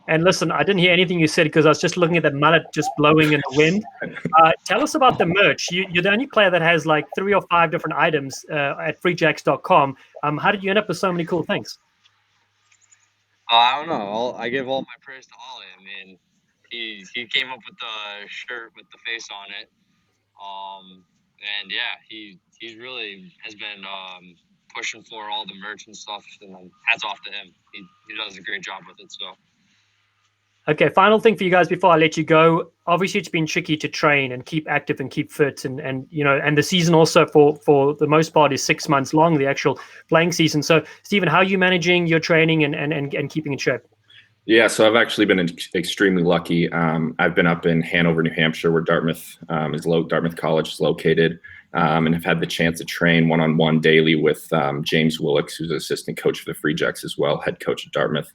And listen, I didn't hear anything you said because I was just looking at that mullet just blowing in the wind. Tell us about the merch. You're the only player that has like 3 or 5 different items at freejacks.com. How did you end up with so many cool things? I don't know. I give all my praise to Ollie. I mean, he came up with the shirt with the face on it. And yeah, he really has been pushing for all the merch and stuff, and hats off to him. He does a great job with it. So. Okay, final thing for you guys before I let you go. Obviously, it's been tricky to train and keep active and keep fit, and the season also for the most part is 6 months long, the actual playing season. So, Stephen, how are you managing your training and keeping in shape? Yeah, so I've actually been extremely lucky. I've been up in Hanover, New Hampshire, where Dartmouth College is located, and have had the chance to train one-on-one daily with James Willix, who's an assistant coach for the Free Jacks as well, head coach at Dartmouth,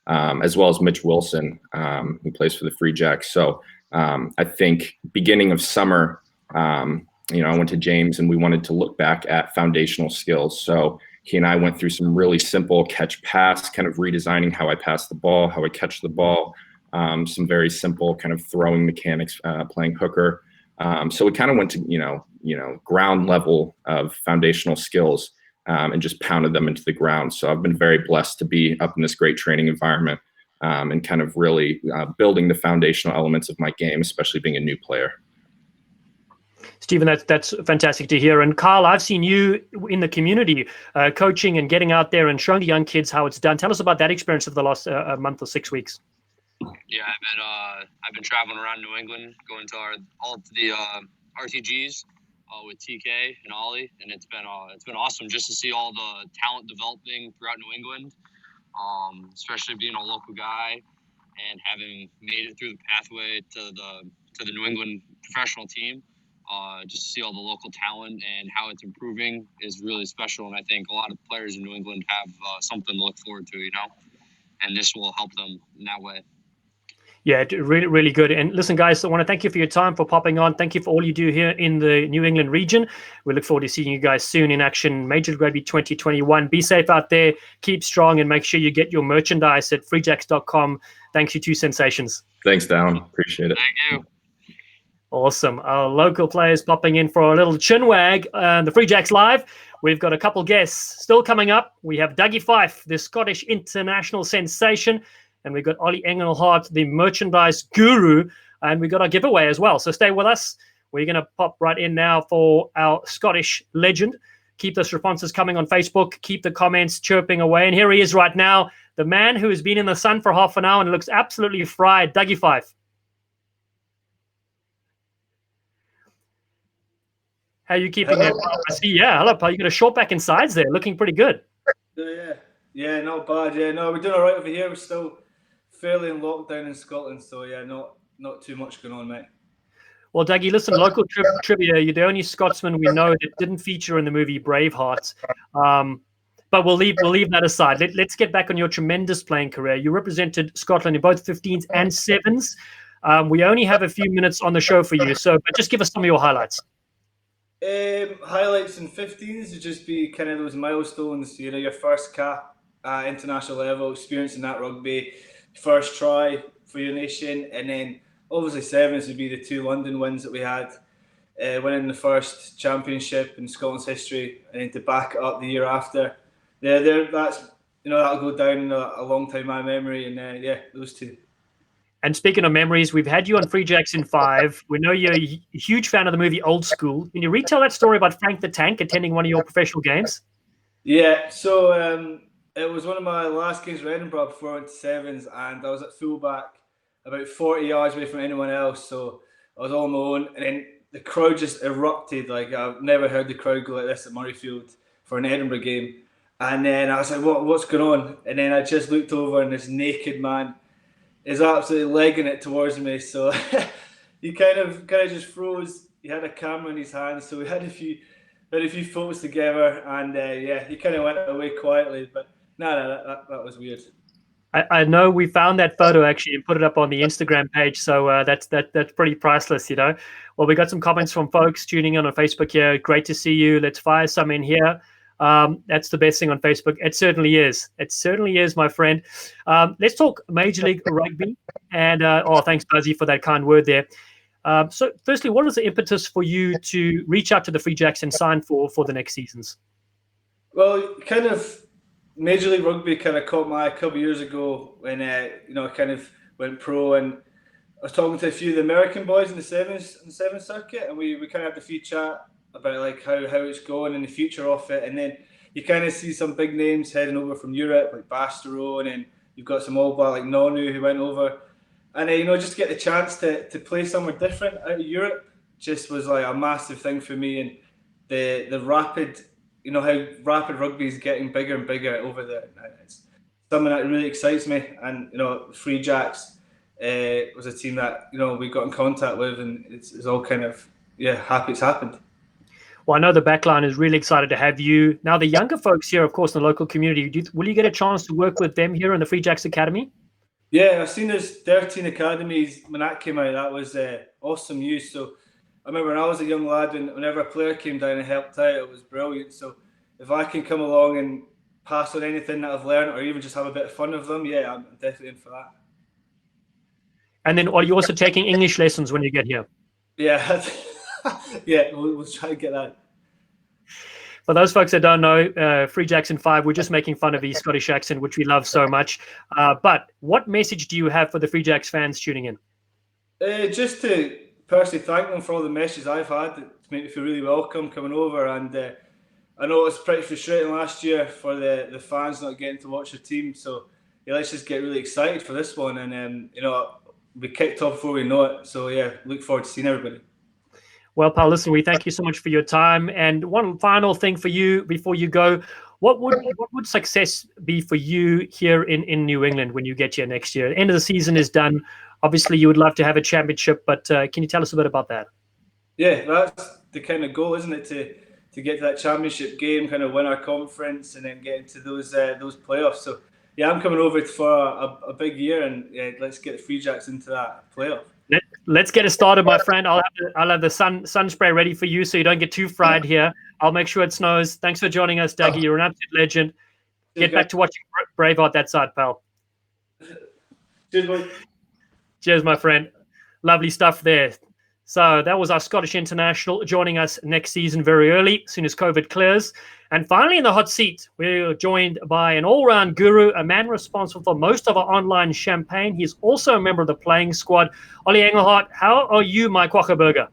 as well as Mitch Wilson, who plays for the Free Jacks. So I think beginning of summer, I went to James and we wanted to look back at foundational skills. So he and I went through some really simple catch pass, kind of redesigning how I pass the ball, how I catch the ball, some very simple kind of throwing mechanics, playing hooker. So we kind of went to, ground level of foundational skills and just pounded them into the ground. So I've been very blessed to be up in this great training environment and kind of really building the foundational elements of my game, especially being a new player. Stephen, that's fantastic to hear. And Carl, I've seen you in the community coaching and getting out there and showing the young kids how it's done. Tell us about that experience of the last month or 6 weeks. Yeah, I've been traveling around New England, going to all the RTGs with TK and Ollie, and it's been awesome just to see all the talent developing throughout New England, especially being a local guy and having made it through the pathway to the New England professional team. just to see all the local talent and how it's improving is really special. And I think a lot of players in New England have something to look forward to, and this will help them in that way. Yeah, really, really good. And listen, guys, I want to thank you for your time, for popping on. Thank you for all you do here in the New England region. We look forward to seeing you guys soon in action. Major League Rugby 2021. Be safe out there. Keep strong, and make sure you get your merchandise at freejacks.com. Thanks, you two sensations. Thanks, Dallen. Appreciate it. Thank you. Awesome. Our local players popping in for a little chinwag on the Free Jacks Live. We've got a couple guests still coming up. We have Dougie Fife, the Scottish international sensation. And we've got Ollie Engelhardt, the merchandise guru. And we've got our giveaway as well. So stay with us. We're going to pop right in now for our Scottish legend. Keep those responses coming on Facebook. Keep the comments chirping away. And here he is right now, the man who has been in the sun for half an hour and looks absolutely fried, Dougie Fife. How are you keeping it? I see, hello, pal. You got a short back and sides there, looking pretty good. Yeah, not bad. Yeah, no, we're doing all right over here. We're still fairly in lockdown in Scotland, so yeah, not too much going on, mate. Well, Dougie, listen, local trivia. You're the only Scotsman we know that didn't feature in the movie Braveheart. But we'll leave that aside. Let's get back on your tremendous playing career. You represented Scotland in both 15s and 7s. We only have a few minutes on the show for you, but just give us some of your highlights. Highlights in 15s would just be kind of those milestones, your first cap at international level, experiencing that rugby, first try for your nation, and then obviously 7s would be the 2 London wins that we had, winning the first championship in Scotland's history, and then to back it up the year after. That's that'll go down in a long time in my memory, and those 2. And speaking of memories, we've had you on Free Jacks in 5. We know you're a huge fan of the movie Old School. Can you retell that story about Frank the Tank attending one of your professional games? Yeah, so it was one of my last games for Edinburgh before I went to 7s, and I was at fullback about 40 yards away from anyone else, so I was all on my own, and then the crowd just erupted. Like, I've never heard the crowd go like this at Murrayfield for an Edinburgh game. And then I was like, what's going on? And then I just looked over, and this naked man is absolutely legging it towards me. So he kind of just froze. He had a camera in his hand, so we had a few photos together, and he kind of went away quietly. But that was weird. I know we found that photo actually and put it up on the Instagram page, so that's pretty priceless, Well, we got some comments from folks tuning in on Facebook here. Great to see you. Let's fire some in here. That's the best thing on Facebook. It certainly is. It certainly is, my friend. Let's talk Major League Rugby. And thanks, Buzzy, for that kind word there. So, firstly, what was the impetus for you to reach out to the Free Jacks and sign for the next seasons? Well, kind of Major League Rugby kind of caught my eye a couple of years ago when I kind of went pro, and I was talking to a few of the American boys in the sevens circuit, and we kind of had a few chat about like how it's going and the future of it. And then you kind of see some big names heading over from Europe, like Bastareaud, and then you've got some All Black like Nonu who went over. And just to get the chance to play somewhere different out of Europe just was like a massive thing for me. And the rapid, how rapid rugby is getting bigger and bigger over there. It's something that really excites me. And Free Jacks was a team that we got in contact with, and it's all kind of happy it's happened. Well, I know the backline is really excited to have you. Now, the younger folks here, of course, in the local community, will you get a chance to work with them here in the Free Jacks Academy? Yeah, I've seen there's 13 academies when that came out. That was awesome news. So I remember when I was a young lad, whenever a player came down and helped out, it was brilliant. So if I can come along and pass on anything that I've learned, or even just have a bit of fun with them, I'm definitely in for that. And then are you also taking English lessons when you get here? Yeah. Yeah, we'll try to get that. For those folks that don't know, Free Jacks in 5, we're just making fun of the Scottish accent, which we love so much. But what message do you have for the Free Jacks fans tuning in? Just to personally thank them for all the messages I've had to make me feel really welcome coming over. And I know it was pretty frustrating last year for the fans not getting to watch their team. So let's just get really excited for this one. And, we kicked off before we know it. So, look forward to seeing everybody. Well, pal, listen, we thank you so much for your time. And one final thing for you before you go, what would success be for you here in New England when you get here next year? The end of the season is done. Obviously, you would love to have a championship, but can you tell us a bit about that? Yeah, that's the kind of goal, isn't it? To get to that championship game, kind of win our conference, and then get into those playoffs. So yeah, I'm coming over for a big year, and yeah, let's get the Free Jacks into that playoff. Let's get it started, my friend. I'll have the sun spray ready for you, so you don't get too fried here. I'll make sure it snows. Thanks for joining us, Daggy. You're an absolute legend. Get back to watching Braveheart that side, pal. Cheers, boy. Cheers, my friend. Lovely stuff there. So that was our Scottish international joining us next season very early, as soon as COVID clears. And finally in the hot seat, we're joined by an all-round guru, a man responsible for most of our online champagne. He's also a member of the playing squad. Ollie Engelhardt, how are you, my Quackerburger?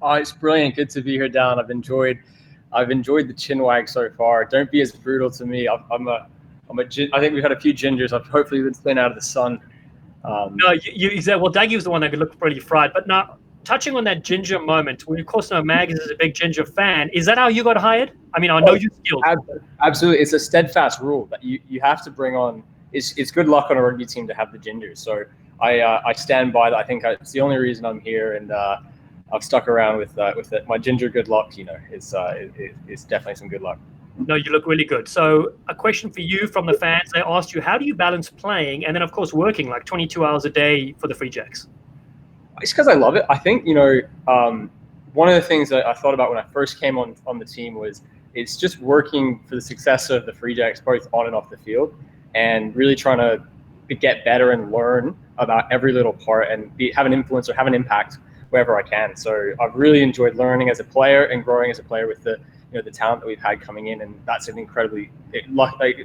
Oh, it's brilliant. Good to be here, Dallen. I've enjoyed the chin wag so far. Don't be as brutal to me. I think we've had a few gingers. I've hopefully been staying out of the sun. No, you said, well, Daggy was the one that could look pretty fried. But now, touching on that ginger moment, we of course know Mags is a big ginger fan. Is that how you got hired? I mean, I know you're skilled. Absolutely. It's a steadfast rule that you have to bring on. It's good luck on a rugby team to have the gingers. So I stand by that. I think it's the only reason I'm here, and I've stuck around with it. My ginger good luck. It's definitely some good luck. No, you look really good. So a question for you from the fans. They asked you, how do you balance playing and then, of course, working like 22 hours a day for the Free Jacks? It's because I love it. I think, one of the things that I thought about when I first came on the team was it's just working for the success of the Free Jacks, both on and off the field, and really trying to get better and learn about every little part and have an influence or have an impact wherever I can. So I've really enjoyed learning as a player and growing as a player with the talent that we've had coming in, and that's an incredibly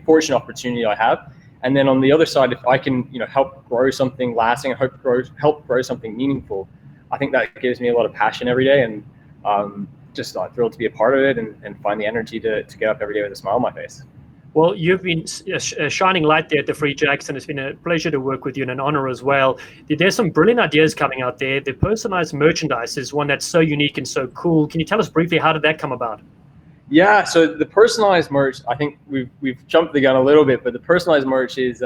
fortunate opportunity I have. And then on the other side, if I can, help grow something lasting, help grow something meaningful, I think that gives me a lot of passion every day, and just thrilled to be a part of it and find the energy to get up every day with a smile on my face. Well, you've been a shining light there at the Free Jacks, and it's been a pleasure to work with you and an honor as well. There's some brilliant ideas coming out there. The personalized merchandise is one that's so unique and so cool. Can you tell us briefly, how did that come about? Yeah, so the personalized merch, I think we've jumped the gun a little bit, but the personalized merch is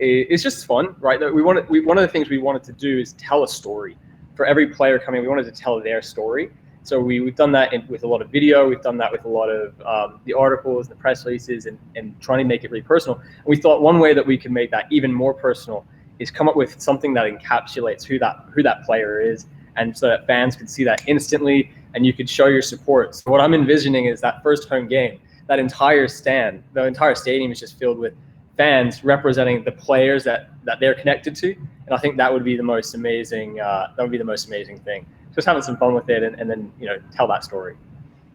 it's just fun, right? One of the things we wanted to do is tell a story for every player coming. We wanted to tell their story, so we've done that with a lot of video. We've done that with a lot of the articles, the press releases, and trying to make it really personal. And we thought one way that we could make that even more personal is come up with something that encapsulates who that player is, and so that fans could see that instantly, and you could show your support. So what I'm envisioning is that first home game, that entire stand, the entire stadium is just filled with fans representing the players that they're connected to, and I think that would be the most amazing. Thing. Just having some fun with it, and then tell that story.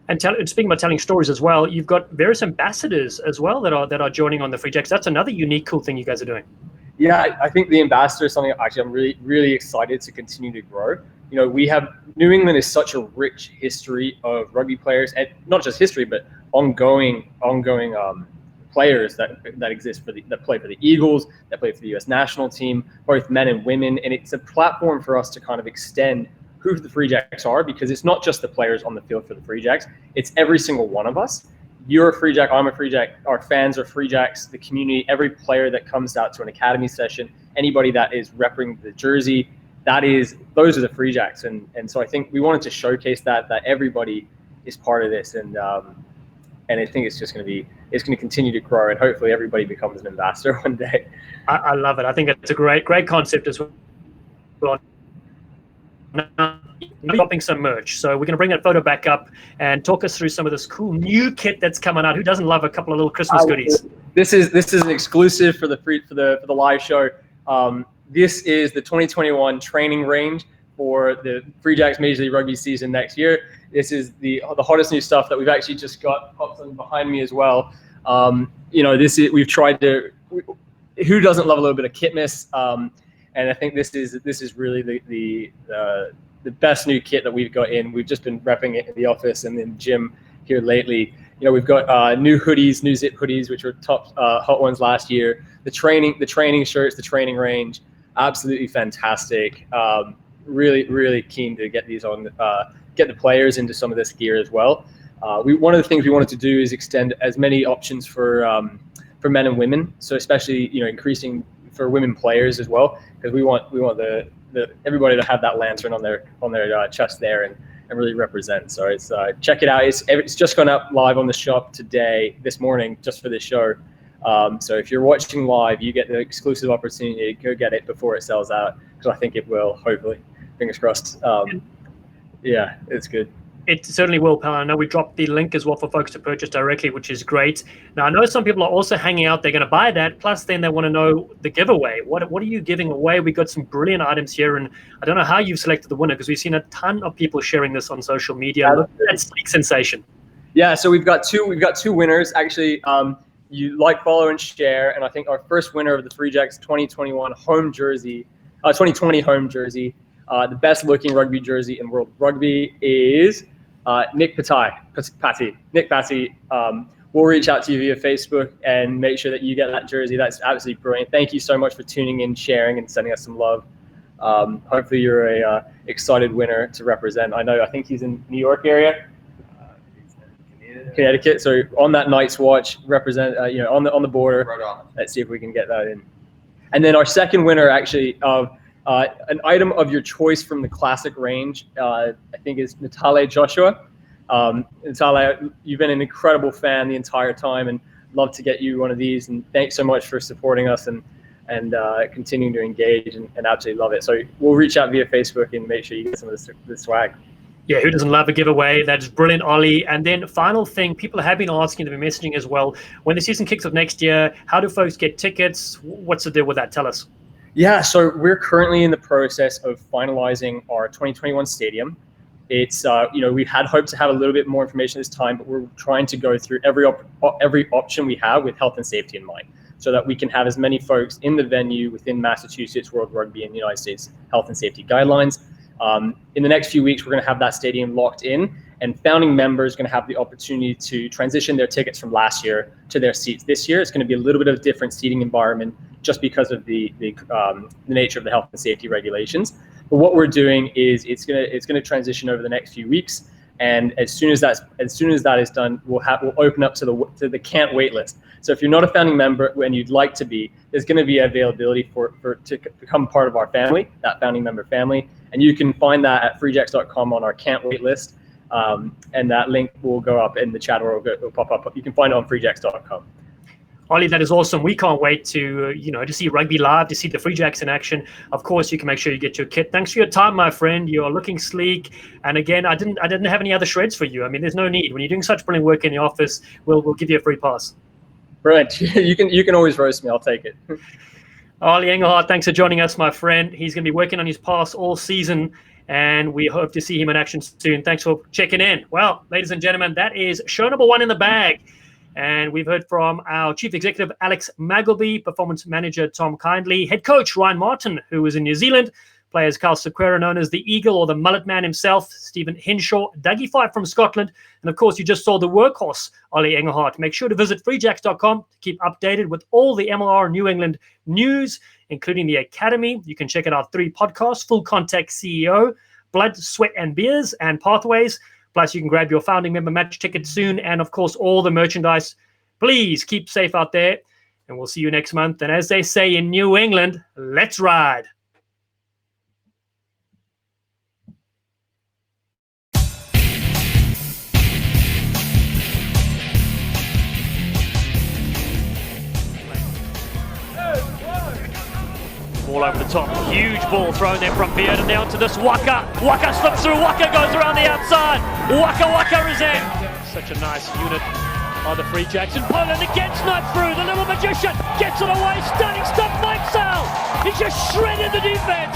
And speaking about telling stories as well, you've got various ambassadors as well that are joining on the Free Jacks. That's another unique, cool thing you guys are doing. Yeah, I think the ambassador is something actually I'm really, really excited to continue to grow. New England is such a rich history of rugby players, and not just history, but ongoing players that exist that play for the Eagles, that play for the U.S. national team, both men and women, and it's a platform for us to kind of extend who the Free Jacks are, because it's not just the players on the field for the Free Jacks, it's every single one of us. You're a Free Jack, I'm a Free Jack, our fans are Free Jacks, the community, every player that comes out to an academy session, anybody that is repping the jersey, those are the Free Jacks. And so I think we wanted to showcase that everybody is part of this, and I think it's going to continue to grow, and hopefully everybody becomes an ambassador one day. I love it. I think it's a great concept as well. Now, dropping some merch, so we're going to bring that photo back up and talk us through some of this cool new kit that's coming out. Who doesn't love a couple of little Christmas goodies? This is an exclusive for the live show. This is the 2021 training range for the Free Jacks Major League Rugby season next year. This is the hottest new stuff that we've actually just got popped on behind me as well. We've tried to. Who doesn't love a little bit of kitmas? And I think this is really the best new kit that we've got in. We've just been repping it in the office and in the gym here lately. We've got new hoodies, new zip hoodies, which were top hot ones last year. The training shirts, the training range, absolutely fantastic. Really, really keen to get these on, get the players into some of this gear as well. One of the things we wanted to do is extend as many options for men and women. So especially, increasing for women players as well, because we want the everybody to have that lantern on their chest there and really represent. So it's check it out. It's just gone up live on the shop this morning, just for this show. So if you're watching live, you get the exclusive opportunity to go get it before it sells out, because I think it will, hopefully. Fingers crossed. Yeah, it's good. It certainly will, pal. I know we dropped the link as well for folks to purchase directly, which is great. Now, I know some people are also hanging out. They're going to buy that. Plus, then they want to know the giveaway. What are you giving away? We got some brilliant items here, and I don't know how you've selected the winner, because we've seen a ton of people sharing this on social media. Look at that sleek sensation. Yeah, so we've got two winners actually. You like, follow, and share. And I think our first winner of the Free Jacks 2021 home jersey, 2020 home jersey, the best looking rugby jersey in World Rugby is Nick Patty. Nick Patty. We'll reach out to you via Facebook and make sure that you get that jersey. That's absolutely brilliant. Thank you so much for tuning in, sharing, and sending us some love. Hopefully you're a excited winner to represent. I think he's in New York area. Connecticut. So on that Night's Watch, represent on the border. Right on. Let's see if we can get that in. And then our second winner, actually, of an item of your choice from the classic range, I think is Natalia Joshua. Natalia, you've been an incredible fan the entire time, and love to get you one of these. And thanks so much for supporting us and continuing to engage and absolutely love it. So we'll reach out via Facebook and make sure you get some of the swag. Yeah, who doesn't love a giveaway? That's brilliant, Ollie. And then final thing, people have been asking to be messaging as well. When the season kicks off next year, how do folks get tickets? What's the deal with that? Tell us. Yeah, so we're currently in the process of finalizing our 2021 stadium. It's we had hoped to have a little bit more information this time, but we're trying to go through every option we have with health and safety in mind, so that we can have as many folks in the venue within Massachusetts World Rugby and the United States health and safety guidelines. In the next few weeks, we're going to have that stadium locked in, and founding members are going to have the opportunity to transition their tickets from last year to their seats this year. It's going to be a little bit of a different seating environment just because of the nature of the health and safety regulations. But what we're doing is it's going to transition over the next few weeks, and as soon as that is done, we'll open up to the can't wait list. So if you're not a founding member and you'd like to be, there's going to be availability to become part of our family, that founding member family. And you can find that at freejacks.com on our can't wait list. And that link will go up in the chat, or it'll pop up. You can find it on freejacks.com. Ollie, that is awesome. We can't wait to see rugby live, to see the Free Jacks in action. Of course, you can make sure you get your kit. Thanks for your time, my friend. You're looking sleek. And again, I didn't have any other shreds for you. I mean, there's no need. When you're doing such brilliant work in the office, we'll give you a free pass. Brilliant. You can always roast me. I'll take it. Ollie Engelhardt, thanks for joining us, my friend. He's going to be working on his pass all season, and we hope to see him in action soon. Thanks for checking in. Well, ladies and gentlemen, that is show number 1 in the bag. And we've heard from our Chief Executive, Alex Magleby, Performance Manager, Tom Kindly, Head Coach, Ryan Martin, who is in New Zealand, players Carl Sequeira, known as the Eagle or the Mullet Man himself, Stephen Henshaw, Dougie Fife from Scotland, and of course, you just saw the workhorse, Ollie Engelhardt. Make sure to visit freejacks.com to keep updated with all the MLR New England news, including the Academy. You can check out our 3 podcasts, Full Contact CEO, Blood, Sweat, and Beers, and Pathways. Plus, you can grab your founding member match ticket soon, and of course, all the merchandise. Please keep safe out there, and we'll see you next month. And as they say in New England, let's ride. Ball over the top, huge ball thrown there from Beard, and down to this Waka. Waka slips through, Waka goes around the outside. Waka is in. Such a nice unit are the Free Jacks, and Poland again sniped through. The little magician gets it away, stunning stuff. Mike Sal, he just shredded the defense.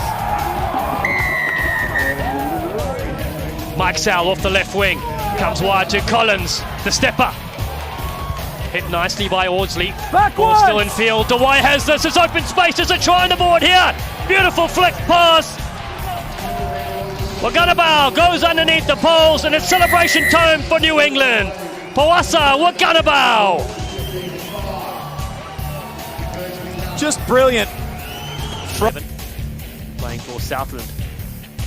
Mike Sal off the left wing, comes wide to Collins, the stepper. Hit nicely by Audsley. Ball still in field. DeWy has this. It's open space. There's a try on the board here. Beautiful flick pass. Waganabao goes underneath the poles, and it's celebration time for New England. Powasa Waganabao. Just brilliant. Playing for Southland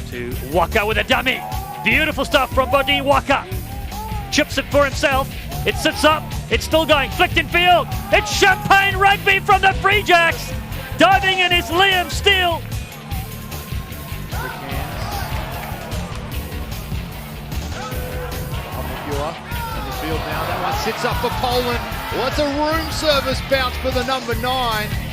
to Waka with a dummy. Beautiful stuff from Bodie Waka. Chips it for himself. It sits up. It's still going. Flicked in field. It's champagne rugby from the Free Jacks. Diving in is Liam Steele. In the field now, that one sits up for Poland. What's a room service bounce for the number 9?